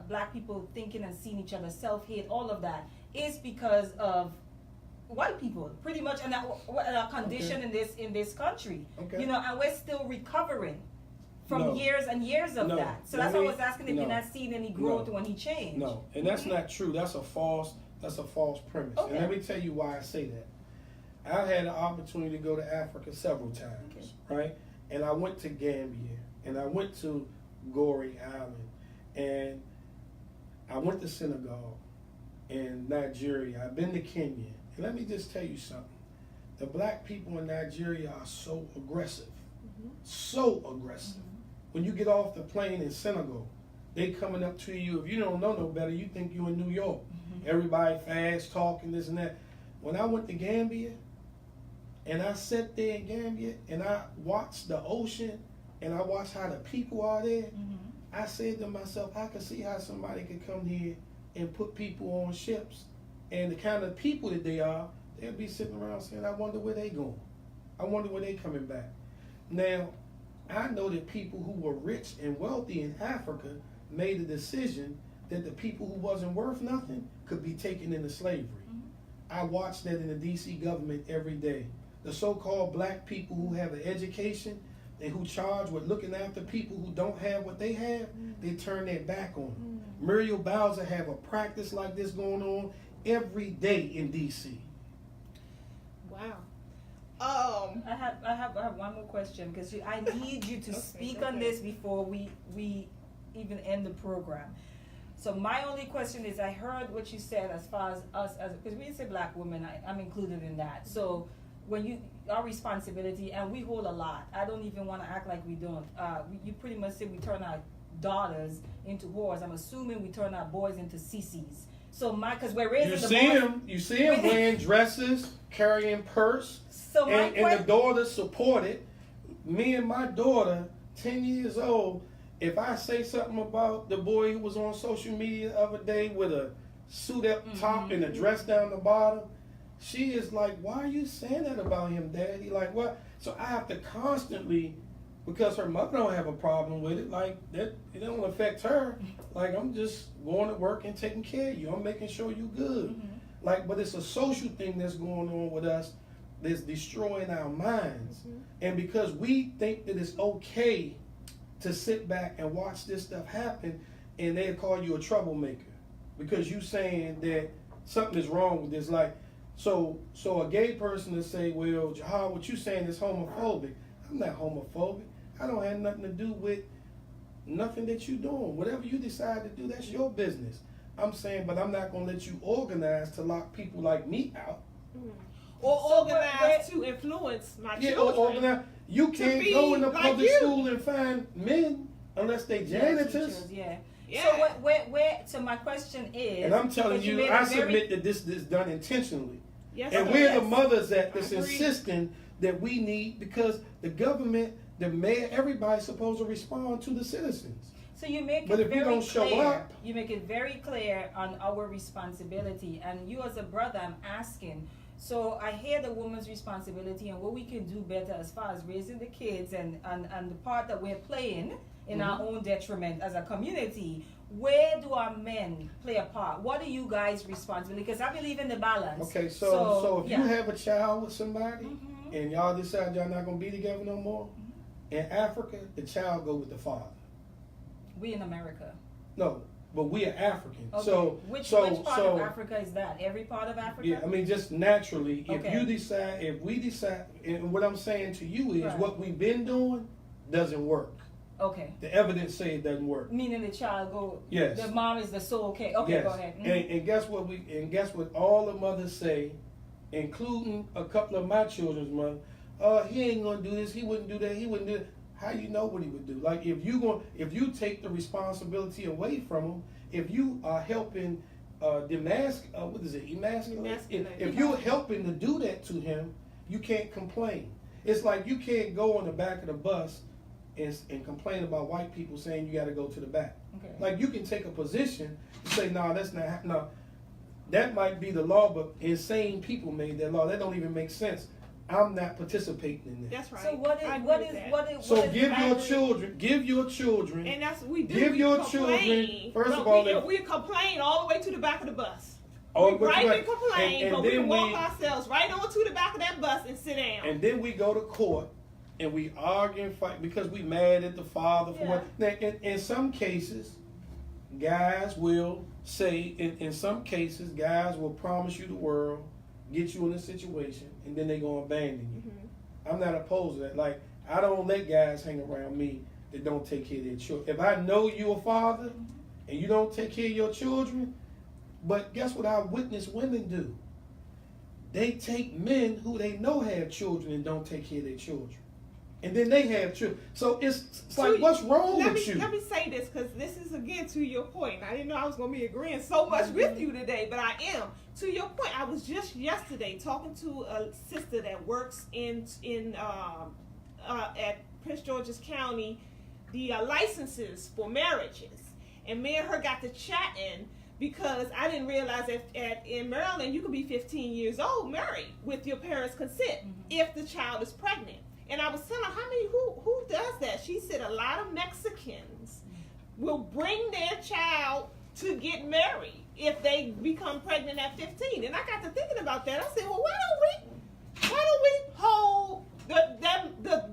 black people thinking and seeing each other, self-hate, all of that, is because of white people, pretty much, and our condition in this country. Okay. You know, and we're still recovering from No. years and years of No. that. So Let that's why I me- was asking if no. you're not seeing any growth No. or any change. No, and that's not true. That's a false premise. Okay. And let me tell you why I say that. I had an opportunity to go to Africa several times, Okay. right? And I went to Gambia, and I went to Goree Island, and I went to Senegal and Nigeria. I've been to Kenya. And let me just tell you something. The black people in Nigeria are so aggressive. So aggressive. When you get off the plane in Senegal, they coming up to you. If you don't know no better, you think you in New York. Everybody fast talking, this and that. When I went to Gambia, and I sat there in Gambia, and I watched the ocean, and I watched how the people are there, I said to myself, I could see how somebody could come here and put people on ships, and the kind of people that they are, they'll be sitting around saying, I wonder where they going. I wonder where they coming back. Now, I know that people who were rich and wealthy in Africa made a decision that the people who wasn't worth nothing could be taken into slavery. I watch that in the DC government every day. The so-called black people who have an education and who charge with looking after people who don't have what they have, they turn their back on them. Muriel Bowser have a practice like this going on every day in DC. Wow. I have one more question, because I need you to speak on this before we even end the program. So my only question is, I heard what you said as far as us, because when you say black women, I'm included in that. So when our responsibility, and we hold a lot. I don't even want to act like we don't. You pretty much say we turn our daughters into whores. I'm assuming we turn our boys into sissies. So because we're raising the boys. You see them wearing dresses, carrying purse, So and the daughter supported. Me and my daughter, 10 years old, if I say something about the boy who was on social media the other day with a suit up top and a dress down the bottom, she is like, why are you saying that about him, Daddy? Like, what? So I have to constantly, because her mother don't have a problem with it, like, that it don't affect her. Like, I'm just going to work and taking care of you. I'm making sure you good. Like, but it's a social thing that's going on with us that's destroying our minds. And because we think that it's okay to sit back and watch this stuff happen, and they'll call you a troublemaker because you saying that something is wrong with this. Like, so a gay person will say, well, Jauhar, what you saying is homophobic. I'm not homophobic. I don't have nothing to do with nothing that you're doing. Whatever you decide to do, that's your business. I'm saying, but I'm not going to let you organize to lock people like me out. Or organize to influence my children. Or organize. You can't go in a like public you. school and find men unless they janitors. Yeah. Yeah. So where? So my question is. And I'm telling because you, made I a very- submit that this is done intentionally. Yes, And sir. we're Yes. the mothers that's I agree. insisting that we need, because the government, the mayor, everybody's supposed to respond to the citizens. So you make But it if we very don't show clear. up- You make it very clear on our responsibility, and you as a brother, I'm asking. So I hear the woman's responsibility and what we can do better as far as raising the kids and the part that we're playing in our own detriment as a community. Where do our men play a part? What are you guys responsible? Because I believe in the balance. Okay, so if yeah. you have a child with somebody Mhm. and y'all decide y'all not gonna be together no more, in Africa, the child go with the father. We in America. No, but we are African. Okay. So which so part so of Africa is that? Every part of Africa? yeah, I mean, just naturally, Okay. if we decide, and what I'm saying to you is Right. what we've been doing doesn't work. Okay. The evidence say it doesn't work. Meaning the child go. Yes. The mom is the sole okay. Okay, Yes. go ahead. And guess what all the mothers say, including a couple of my children's mothers. He ain't gonna do this. He wouldn't do that. He wouldn't do it. How you know what he would do? Like if you take the responsibility away from him, if you are helping emasculate? If you're helping to do that to him, you can't complain. It's like you can't go on the back of the bus and complain about white people saying you got to go to the back. Okay. Like you can take a position and say, no, that's not. No, that might be the law, but insane people made that law. That don't even make sense. I'm not participating in this. That's right. So what is So give your children, and that's what we do. Give we your complain. children. First of all, we complain all the way to the back of the bus. Oh, We complain, and but we then walk ourselves right on to the back of that bus and sit down. And then we go to court and we argue and fight because we mad at the father for what. Now, in some cases, guys will say, in some cases, guys will promise you the world, get you in a situation, and then they gonna abandon you. Mm-hmm. I'm not opposed to that. Like, I don't let guys hang around me that don't take care of their children. If I know you a father and you don't take care of your children, but guess what I witness women do? They take men who they know have children and don't take care of their children. And then they have children. So it's like, what's wrong with you? Let me say this, because this is, again, to your point. I didn't know I was going to be agreeing so much with you today, but I am. To your point, I was just yesterday talking to a sister that works at Prince George's County, the licenses for marriages. And me and her got to chatting because I didn't realize that in Maryland, you could be 15 years old married with your parents' consent if the child is pregnant. And I was telling her, who does that? She said a lot of Mexicans will bring their child to get married if they become pregnant at 15. And I got to thinking about that. I said, well, why don't we hold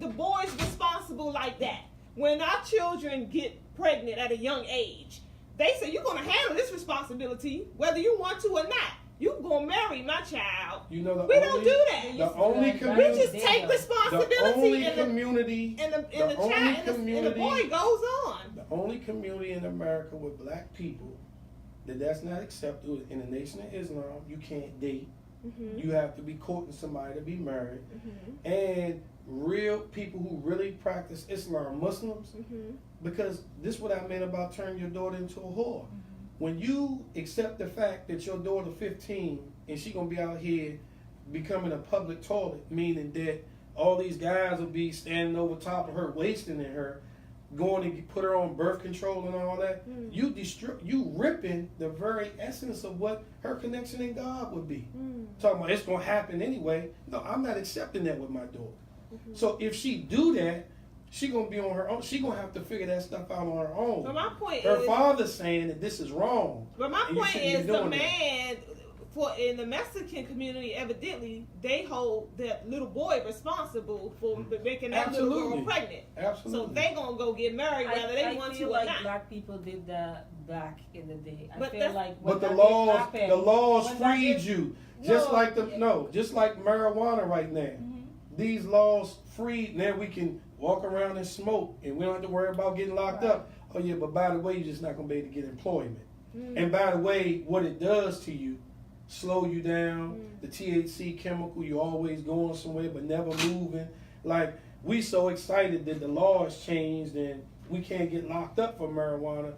the boys responsible like that? When our children get pregnant at a young age, they say, you're going to handle this responsibility whether you want to or not. You're going to marry my child. We don't do that. We just take responsibility, and the boy goes on. The only community in America with black people that's not accepted in the Nation of Islam, you can't date. Mm-hmm. You have to be courting somebody to be married. Mm-hmm. And real people who really practice Islam, Muslims, because this is what I meant about turning your daughter into a whore. When you accept the fact that your daughter 15 and she gonna be out here becoming a public toilet, meaning that all these guys will be standing over top of her, wasting in her, going to put her on birth control and all that, you ripping the very essence of what her connection in God would be. Talking about it's gonna happen anyway. No, I'm not accepting that with my daughter. So if she do that, she gonna be on her own. She gonna have to figure that stuff out on her own. But my point her father's saying that this is wrong. But my point is the man in the Mexican community, evidently they hold that little boy responsible for making that little girl pregnant. Absolutely. So they gonna go get married whether they want to or not. I feel like black people did that back in the day. But the laws freed you. Just like marijuana right now. These laws freed. Now we can walk around and smoke, and we don't have to worry about getting locked up. Oh yeah, but by the way, you're just not gonna be able to get employment. And by the way, what it does to you, slow you down. The THC chemical, you're always going somewhere but never moving. Like, we so excited that the law has changed and we can't get locked up for marijuana.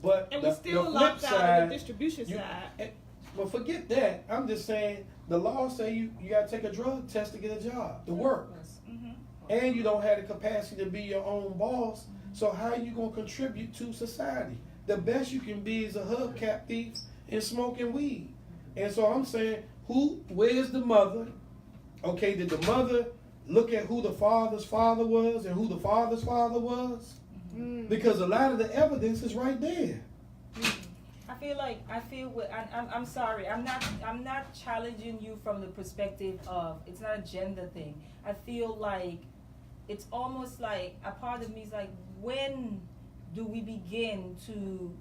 But we still locked out on the distribution side. Well, forget that. I'm just saying the law say you got to take a drug test to get a job, to work. And you don't have the capacity to be your own boss. So how are you going to contribute to society? The best you can be is a hubcap thief and smoking weed. And so I'm saying, where's the mother? Okay, did the mother look at who the father's father was and who the father's father was? Because a lot of the evidence is right there. I'm sorry. I'm not challenging you from the perspective of it's not a gender thing. I feel like it's almost like a part of me is like, when do we begin to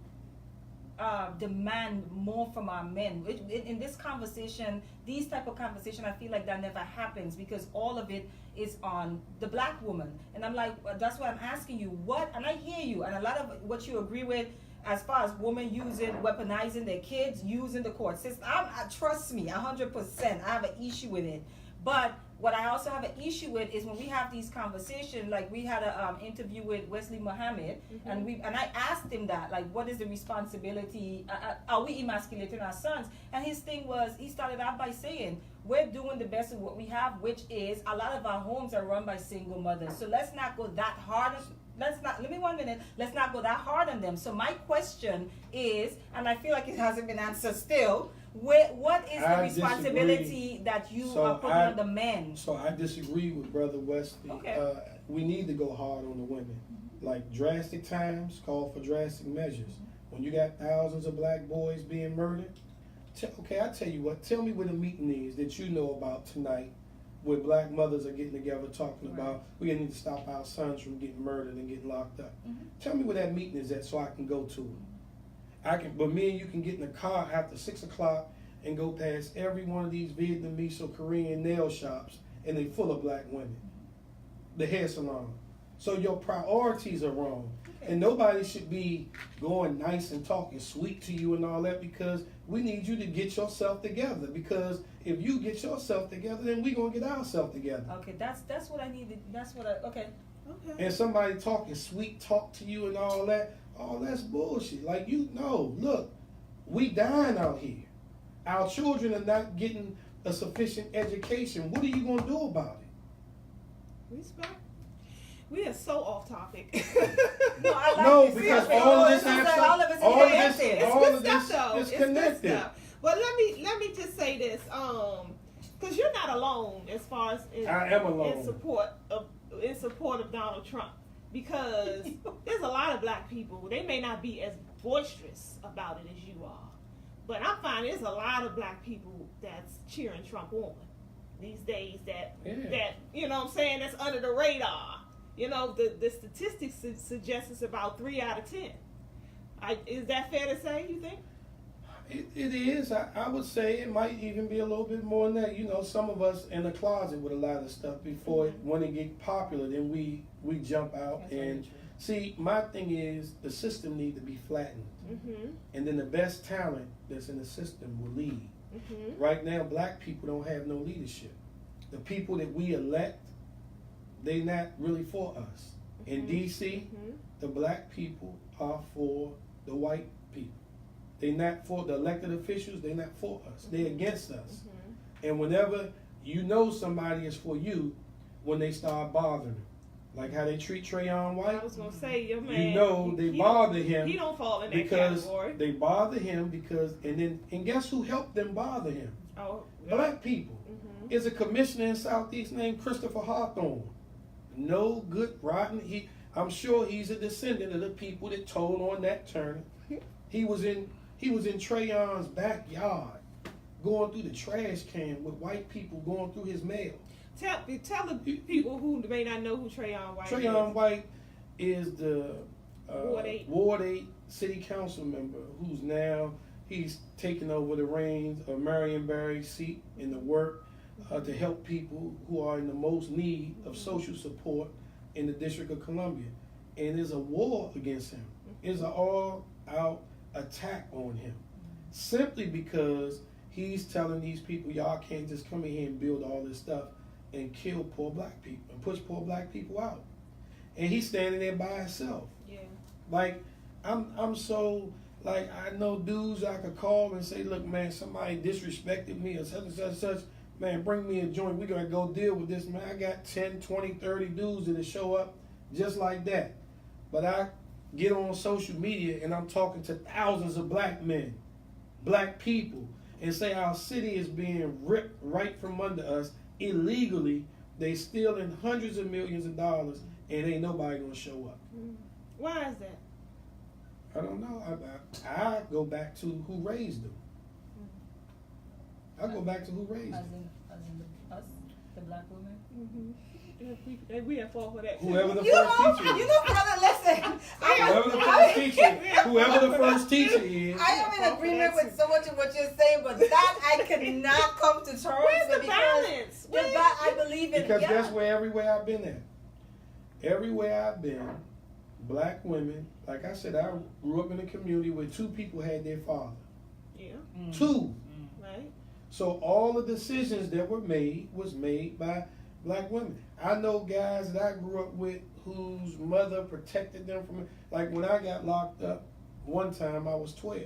demand more from our men. In this conversation, these type of conversation, I feel like that never happens because all of it is on the black woman. And I'm like, that's why I'm asking you what, and I hear you, and a lot of what you agree with as far as women weaponizing their kids, using the court system. Trust me, 100%, I have an issue with it. But what I also have an issue with is when we have these conversations, like we had an interview with Wesley Muhammad, and I asked him that, like, what is the responsibility? Are we emasculating our sons? And his thing was, he started out by saying, we're doing the best of what we have, which is a lot of our homes are run by single mothers. So let's not go that hard. Let me 1 minute. Let's not go that hard on them. So my question is, and I feel like it hasn't been answered still, what is the responsibility that you are putting on the men? So I disagree with Brother Wesley. Okay. We need to go hard on the women. Like drastic times call for drastic measures. When you got thousands of black boys being murdered, okay, I tell you what, tell me what a meeting is that you know about tonight where black mothers are getting together talking about we need to stop our sons from getting murdered and getting locked up. Tell me where that meeting is at so I can go to it. But me and you can get in the car after 6 o'clock and go past every one of these Vietnamese or Korean nail shops, and they full of black women. The hair salon. So your priorities are wrong. And nobody should be going nice and talking sweet to you and all that, because we need you to get yourself together. Because if you get yourself together, then we gonna get ourselves together. Okay, that's what I needed. Okay. And somebody talking sweet talk to you and all that's bullshit. Like, look, we dying out here. Our children are not getting a sufficient education. What are you gonna do about it? Respect. We are so off topic. Because all of this is connected. But let me just say this, because you're not alone as far as I am alone in support of Donald Trump, because there's a lot of black people. They may not be as boisterous about it as you are, but I find there's a lot of black people that's cheering Trump on these days. That you know what I'm saying, that's under the radar. You know, the statistics suggest it's about 3 out of 10. Is that fair to say, you think? It is. I would say it might even be a little bit more than that. You know, some of us in the closet with a lot of stuff before when it get popular, then we jump out. That's and see, my thing is the system need to be flattened. And then the best talent that's in the system will lead. Right now, black people don't have no leadership. The people that we elect, they not really for us. In D.C., the black people are for the white people. They not for the elected officials. They not for us. They against us. And whenever you know somebody is for you, when they start bothering them, like how they treat Trayon White. I was gonna say, your man. You know they bother him. He don't fall in that because category. They bother him because, and guess who helped them bother him? Oh, black people. Is a commissioner in Southeast named Christopher Hawthorne. No good, rotten. I'm sure he's a descendant of the people that told on that Turner. He was in Trayon's backyard, going through the trash can with white people going through his mail. Tell the people who may not know who Trayon White is. Trayon White is the Ward 8 city council member who's now he's taken over the reins of Marion Barry's seat in the work to help people who are in the most need of social support in the District of Columbia. And there's a war against him. It's an all-out attack on him. Simply because he's telling these people, y'all can't just come in here and build all this stuff and kill poor black people and push poor black people out. And he's standing there by himself. Yeah. Like, I'm so, like, I know dudes I could call and say, look, man, somebody disrespected me or such and such and such. Man, bring me a joint. We're going to go deal with this, man. I got 10, 20, 30 dudes that'll show up just like that. But I get on social media and I'm talking to thousands of black men, black people, and say our city is being ripped right from under us illegally. They stealing hundreds of millions of dollars and ain't nobody going to show up. Why is that? I don't know. I go back to who raised them. I go back to who raised them. As in us, the black women? We have fall for that. Whoever the first teacher is. You know, brother, listen. Whoever the first teacher, whoever the first teacher is. I am in agreement with so much of what you're saying, but that I cannot come to terms Where's with the balance? that I believe in. Because that's where everywhere I've been at. Everywhere I've been, black women, like I said, I grew up in a community where two people had their father. Yeah. Two. Right. So all the decisions that were made was made by black women. I know guys that I grew up with whose mother protected them from, like when I got locked up, one time I was 12.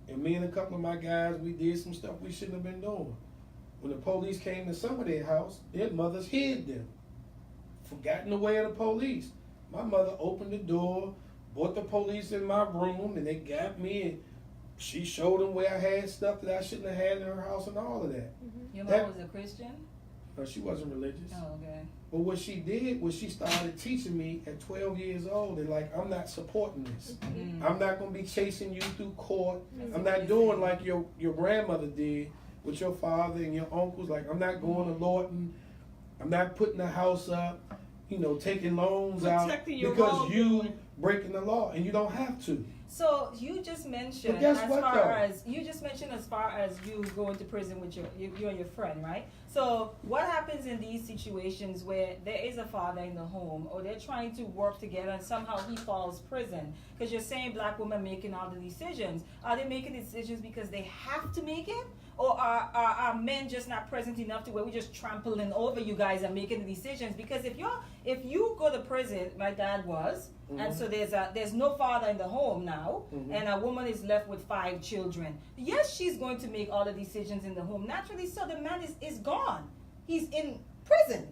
And me and a couple of my guys, we did some stuff we shouldn't have been doing. When the police came to some of their house, their mothers hid them. Forgotten the way of the police. My mother opened the door, brought the police in my room, and they got me, and she showed them where I had stuff that I shouldn't have had in her house and all of that. Your mom was a Christian? No, she wasn't religious. Oh, okay. But what she did was she started teaching me at 12 years old that, like, I'm not supporting this. I'm not going to be chasing you through court. I'm not doing like your grandmother did with your father and your uncles. Like, I'm not going to Lawton. I'm not putting the house up, you know, taking loans Protecting out your because you wrongdoing. breaking the law, and you don't have to. So you just mentioned But guess what, as far as you going to prison with you and your friend, right? So what happens in these situations where there is a father in the home, or they're trying to work together and somehow he falls prison? Because you're saying black women making all the decisions. Are they making decisions because they have to make it? Or are men just not present enough to where we're just trampling over you guys and making the decisions? Because if you go to prison, my dad was, and so there's no father in the home now, and a woman is left with 5 children. Yes, she's going to make all the decisions in the home. Naturally, so the man is gone. He's in prison.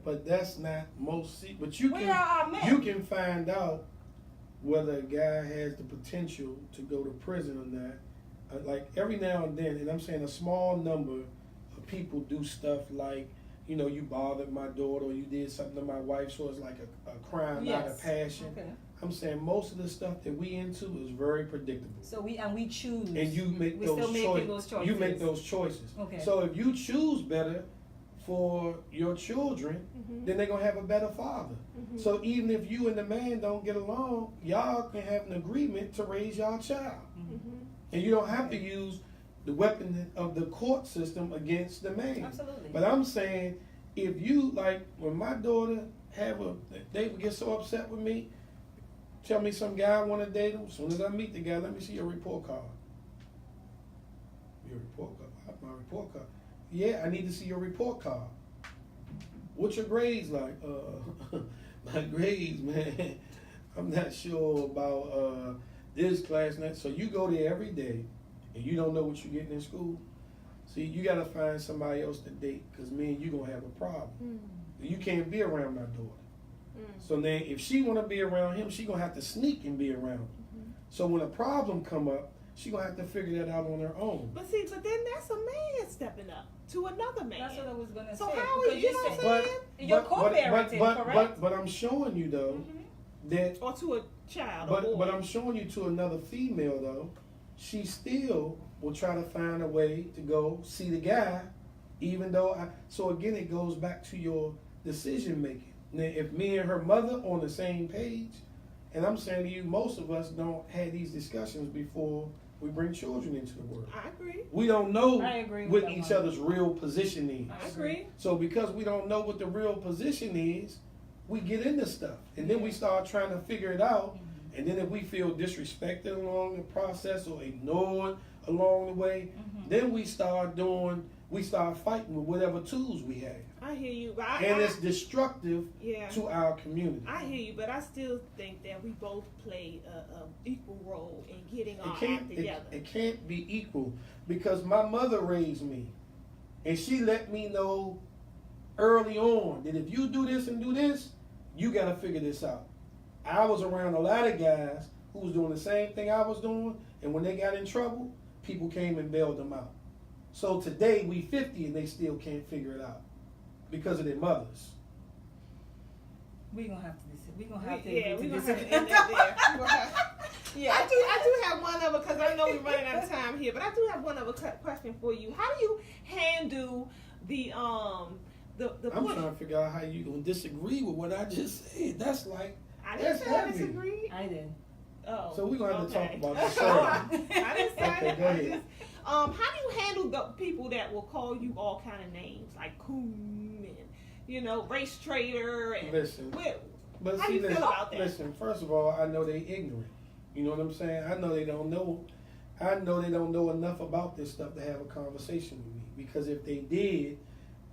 But that's not most. But you Where are our men? you can find out whether a guy has the potential to go to prison or not. Like every now and then, and I'm saying a small number of people do stuff like, you know, you bothered my daughter or you did something to my wife, so it's like a crime, not a passion. Okay. I'm saying most of the stuff that we into is very predictable. So we choose. And you make We're those still making those choices. You make those choices. Okay. So if you choose better for your children, then they're gonna have a better father. So even if you and the man don't get along, y'all can have an agreement to raise y'all child. And you don't have to use the weapon of the court system against the man. Absolutely. But I'm saying, if you, like, when my daughter they would get so upset with me, tell me some guy I want to date him, as soon as I meet the guy, let me see your report card. Your report card? My report card. Yeah, I need to see your report card. What's your grades like? My grades, man, I'm not sure about this class and that. So you go there every day and you don't know what you're getting in school. See, you got to find somebody else to date, because me and you going to have a problem. You can't be around my daughter. So then if she want to be around him, she going to have to sneak and be around him. So when a problem come up, she going to have to figure that out on her own. But then that's a man stepping up to another man. That's what I was going to say. So how is, you know what I'm saying? You're co-parenting, correct? But I'm showing you, though, that... Or to a child, But I'm showing you to another female, though, she still will try to find a way to go see the guy, even though so again, it goes back to your decision making. Now, if me and her mother on the same page, and I'm saying to you, most of us don't have these discussions before we bring children into the world. I agree. We don't know what each one. other's real position is. I agree. So because we don't know what the real position is, we get into stuff, and then we start trying to figure it out. And then if we feel disrespected along the process or ignored along the way, then we start fighting with whatever tools we have. I hear you. And it's destructive to our community. I hear you, but I still think that we both play an equal role in getting our act together. It can't be equal, because my mother raised me, and she let me know early on that if you do this and do this, you got to figure this out. I was around a lot of guys who was doing the same thing I was doing, and when they got in trouble, people came and bailed them out. So today we 50 and they still can't figure it out because of their mothers. We're gonna have to listen. We're gonna have to. Yeah, we're gonna have to end that there. Yeah, I do have one other, because I know we're running out of time here, but I do have one other question for you. How do you handle the I'm trying to figure out how you gonna disagree with what I just said. That's like I didn't that's say I heavy. disagree. I did. Oh, So we're gonna have to talk okay. about this. I didn't say Okay, that. go ahead. How do you handle the people that will call you all kind of names like coon and race traitor and Listen, but how see, do you feel about that? listen. First of all, I know they ignorant. You know what I'm saying? I know they don't know. I know they don't know enough about this stuff to have a conversation with me. Because if they did,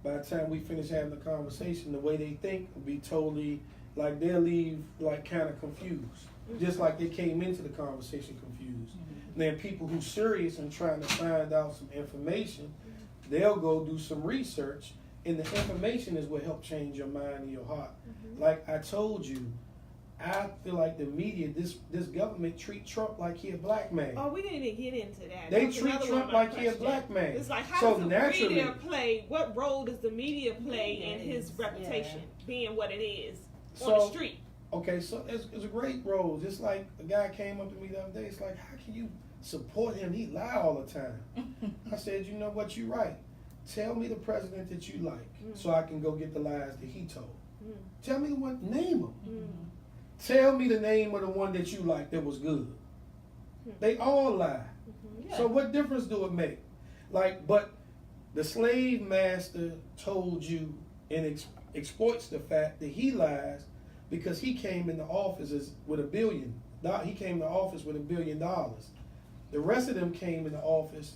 by the time we finish having the conversation, the way they think will be totally like they'll leave like kind of confused, just like they came into the conversation confused. And then people who serious and trying to find out some information, they'll go do some research, and the information is what help change your mind and your heart. Like I told you, I feel like the media, this government treat Trump like he a black man. Oh, we didn't even get into that. They That's treat another Trump one of my like he a questions. black man. It's like, how So does the naturally- media play? What role does the media play in his Yes, reputation being what it is on So- the street? Okay, so it's a great role. Just like a guy came up to me the other day. It's like, how can you support him? He lie all the time. I said, you know what? You're right. Tell me the president that you like, so I can go get the lies that he told. Tell me the one. Name them. Tell me the name of the one that you like that was good. They all lie. Yeah. So what difference do it make? Like, but the slave master told you and exploits the fact that he lies because he came into office with $1 billion. He came to office with $1 billion. The rest of them came into office,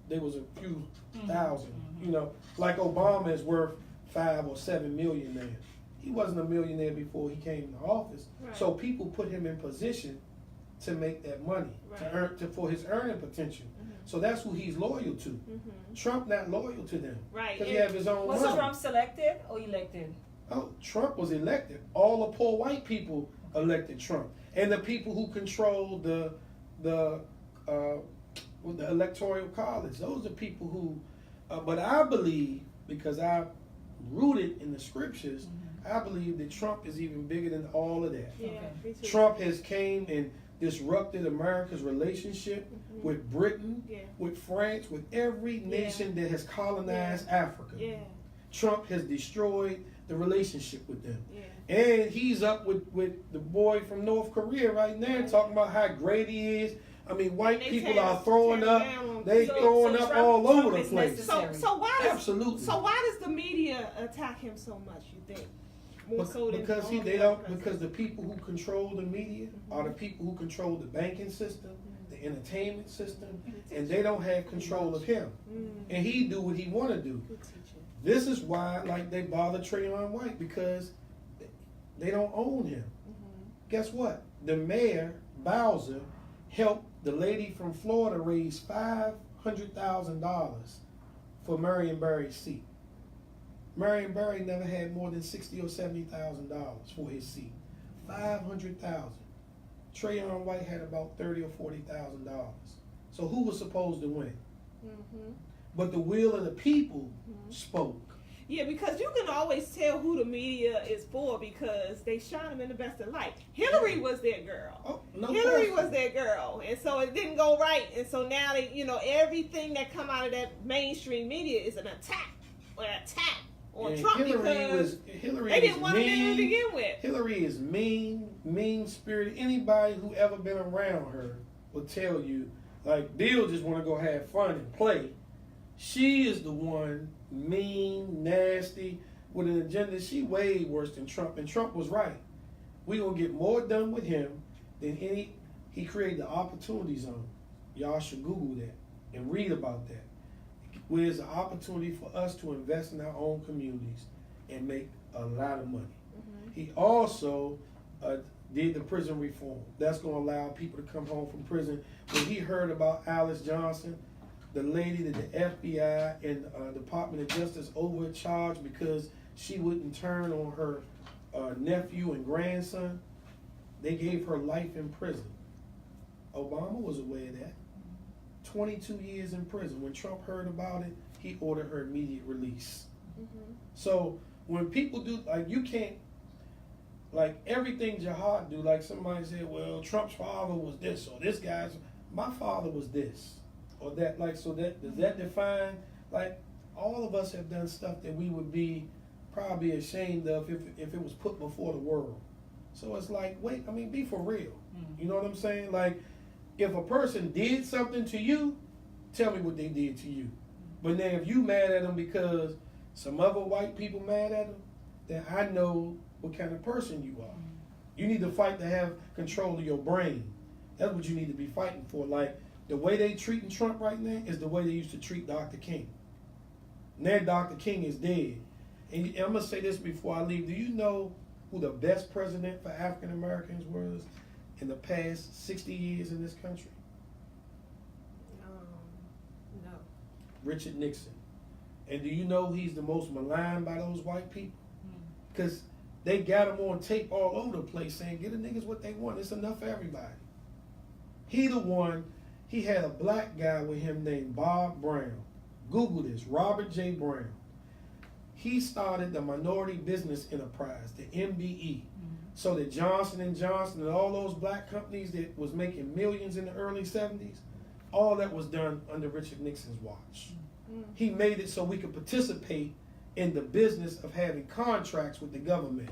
there was a few thousand. You know, like Obama is worth 5 or 7 million now. He wasn't a millionaire before he came into office. Right. So people put him in position to make that money, Right. for his earning potential. So that's who he's loyal to. Trump not loyal to them. Right. Because he have his own Was money. Trump selected or elected? Oh, Trump was elected. All the poor white people elected Trump, and the people who control the electoral college. Those are people who. But I believe, because I rooted in the scriptures, I believe that Trump is even bigger than all of that. Yeah, Okay. me too. Trump has came and disrupted America's relationship with Britain, Yeah. with France, with every nation that has colonized Africa. Yeah. Trump has destroyed the relationship with them. Yeah. And he's up with the boy from North Korea right now talking about how great he is. I mean, white They people tear- are throwing tear up. down. They So- throwing so up Trump- all Trump over the is place. necessary. So why does Absolutely. So why does the media attack him so much? You think more so than Because all the they other don't. presidents? Because the people who control the media are the people who control the banking system, the entertainment system, and they don't have control of him. And he do what he want to do. Good teacher. This is why, like, they bother Trayon White, because they don't own him. Guess what? The mayor, Bowser, helped the lady from Florida raise $500,000 for Marion Barry's seat. Marion Barry never had more than $60,000 or $70,000 for his seat. $500,000. Trayon White had about $30,000 or $40,000. So who was supposed to win? But the will of the people spoke. Yeah, because you can always tell who the media is for because they shine them in the best of light. Hillary was their girl. Oh, no Hillary question. was their girl, and so it didn't go right, and so now they, everything that come out of that mainstream media is an attack on And Trump Hillary they didn't want him in to begin with. Hillary is mean spirited. Anybody who ever been around her will tell you, like, Bill just want to go have fun and play. She is the one mean, nasty, with an agenda. She way worse than Trump, and Trump was right. We gonna get more done with him than any. He created the opportunity zone. Y'all should Google that and read about that. Where there's an opportunity for us to invest in our own communities and make a lot of money. He also did the prison reform. That's going to allow people to come home from prison. When he heard about Alice Johnson, the lady that the FBI and Department of Justice overcharged because she wouldn't turn on her nephew and grandson, they gave her life in prison. Obama was aware of that. 22 years in prison. When Trump heard about it, he ordered her immediate release. So when people do, like, you can't, like, everything Jauhar do, like somebody said, well, Trump's father was this, or this guy's, my father was this, or that, like, so that, does that define, like, all of us have done stuff that we would be probably ashamed of if it was put before the world. So it's like, wait, I mean, be for real. You know what I'm saying? Like, if a person did something to you, tell me what they did to you. But then if you mad at them because some other white people mad at them, then I know what kind of person you are. You need to fight to have control of your brain. That's what you need to be fighting for. Like, the way they treating Trump right now is the way they used to treat Dr. King. Now Dr. King is dead. And I'm going to say this before I leave. Do you know who the best president for African Americans was in the past 60 years in this country? No. Richard Nixon. And do you know he's the most maligned by those white people? Because they got him on tape all over the place saying, get the niggas what they want. It's enough for everybody. He the one, he had a black guy with him named Bob Brown. Google this, Robert J. Brown. He started the Minority Business Enterprise, the MBE. So that Johnson & Johnson and all those black companies that was making millions in the early 70s, all that was done under Richard Nixon's watch. He made it so we could participate in the business of having contracts with the government.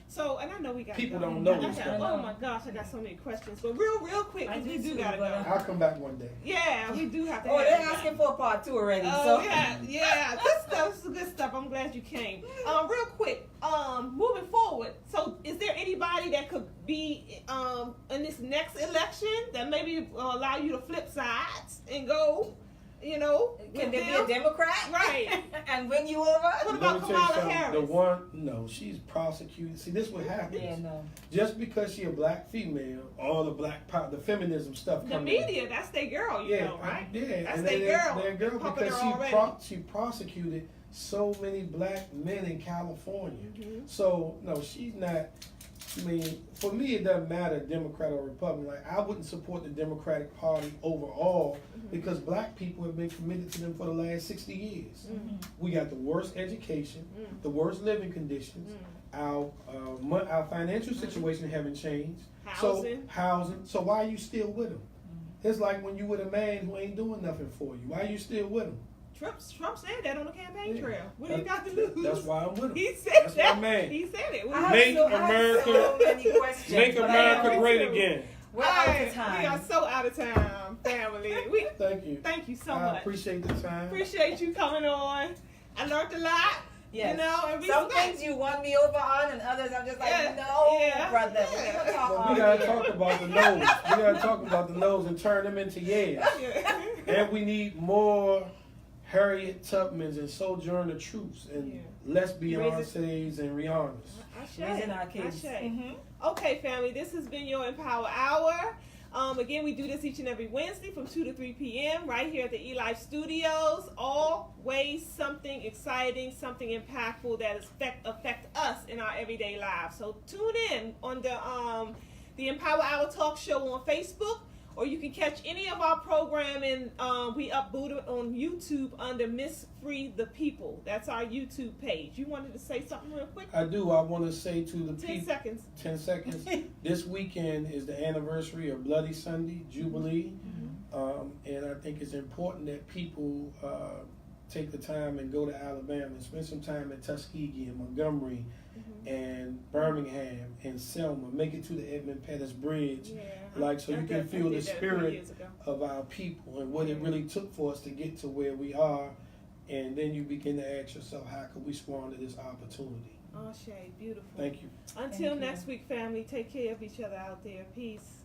So, and I know we got people don't know this stuff. Oh my gosh, I got so many questions. But real quick, we do gotta go. I'll come back one day. Yeah, we do have to. Oh, they're asking for a part 2 already. Oh, so yeah. This stuff is good stuff. I'm glad you came. Real quick, moving forward. So, is there anybody that could be in this next election that maybe allow you to flip sides and go? You know, can there be a Democrat? Right. And win you over? What about Kamala Harris? No, she's prosecuted. See, this what happens. Yeah, no. Just because she a black female, all the black power, the feminism stuff. The media, that's their girl, you know, right? Yeah, that's their girl. Because she prosecuted so many black men in California. So no, she's not. I mean, for me, it doesn't matter Democrat or Republican. Like, I wouldn't support the Democratic Party overall because black people have been committed to them for the last 60 years. We got the worst education, the worst living conditions. Our financial situation haven't changed. Housing. So why are you still with them? It's like when you with a man who ain't doing nothing for you. Why are you still with him? Trump said that on the campaign trail. What do you got to lose? That's why I'm with him. He said that's that. My man. He said it. Make America great again. We're out of time. We are so out of time, family. Thank you. Thank you so I much. appreciate the time. Appreciate you coming on. I learned a lot. Yes. You know, and some things you won me over on, and others I'm just like, brother. We gotta talk about the nose. We gotta talk about the nose and turn them into yes. And we need more Harriet Tubmans and Sojourner Truths and less Beyoncés and Rihannas. Raising our kids. Okay, family, this has been your Empower Hour. Again, we do this each and every Wednesday from 2 to 3 p.m. right here at the eLife Studios. Always something exciting, something impactful that affect us in our everyday lives. So tune in on the Empower Hour Talk Show on Facebook, or you can catch any of our programming. We upload it on YouTube under Miss Free the People. That's our YouTube page. You wanted to say something real quick? I do. I want to say to the people. 10 seconds. 10 seconds. This weekend is the anniversary of Bloody Sunday, Jubilee. And I think it's important that people take the time and go to Alabama and spend some time at Tuskegee and Montgomery and Birmingham and Selma. Make it to the Edmund Pettus Bridge. So you can feel the spirit of our people and what it really took for us to get to where we are. And then you begin to ask yourself, how can we squander this opportunity? Oh, Shay, beautiful. Thank you. Until next week, family, take care of each other out there. Peace.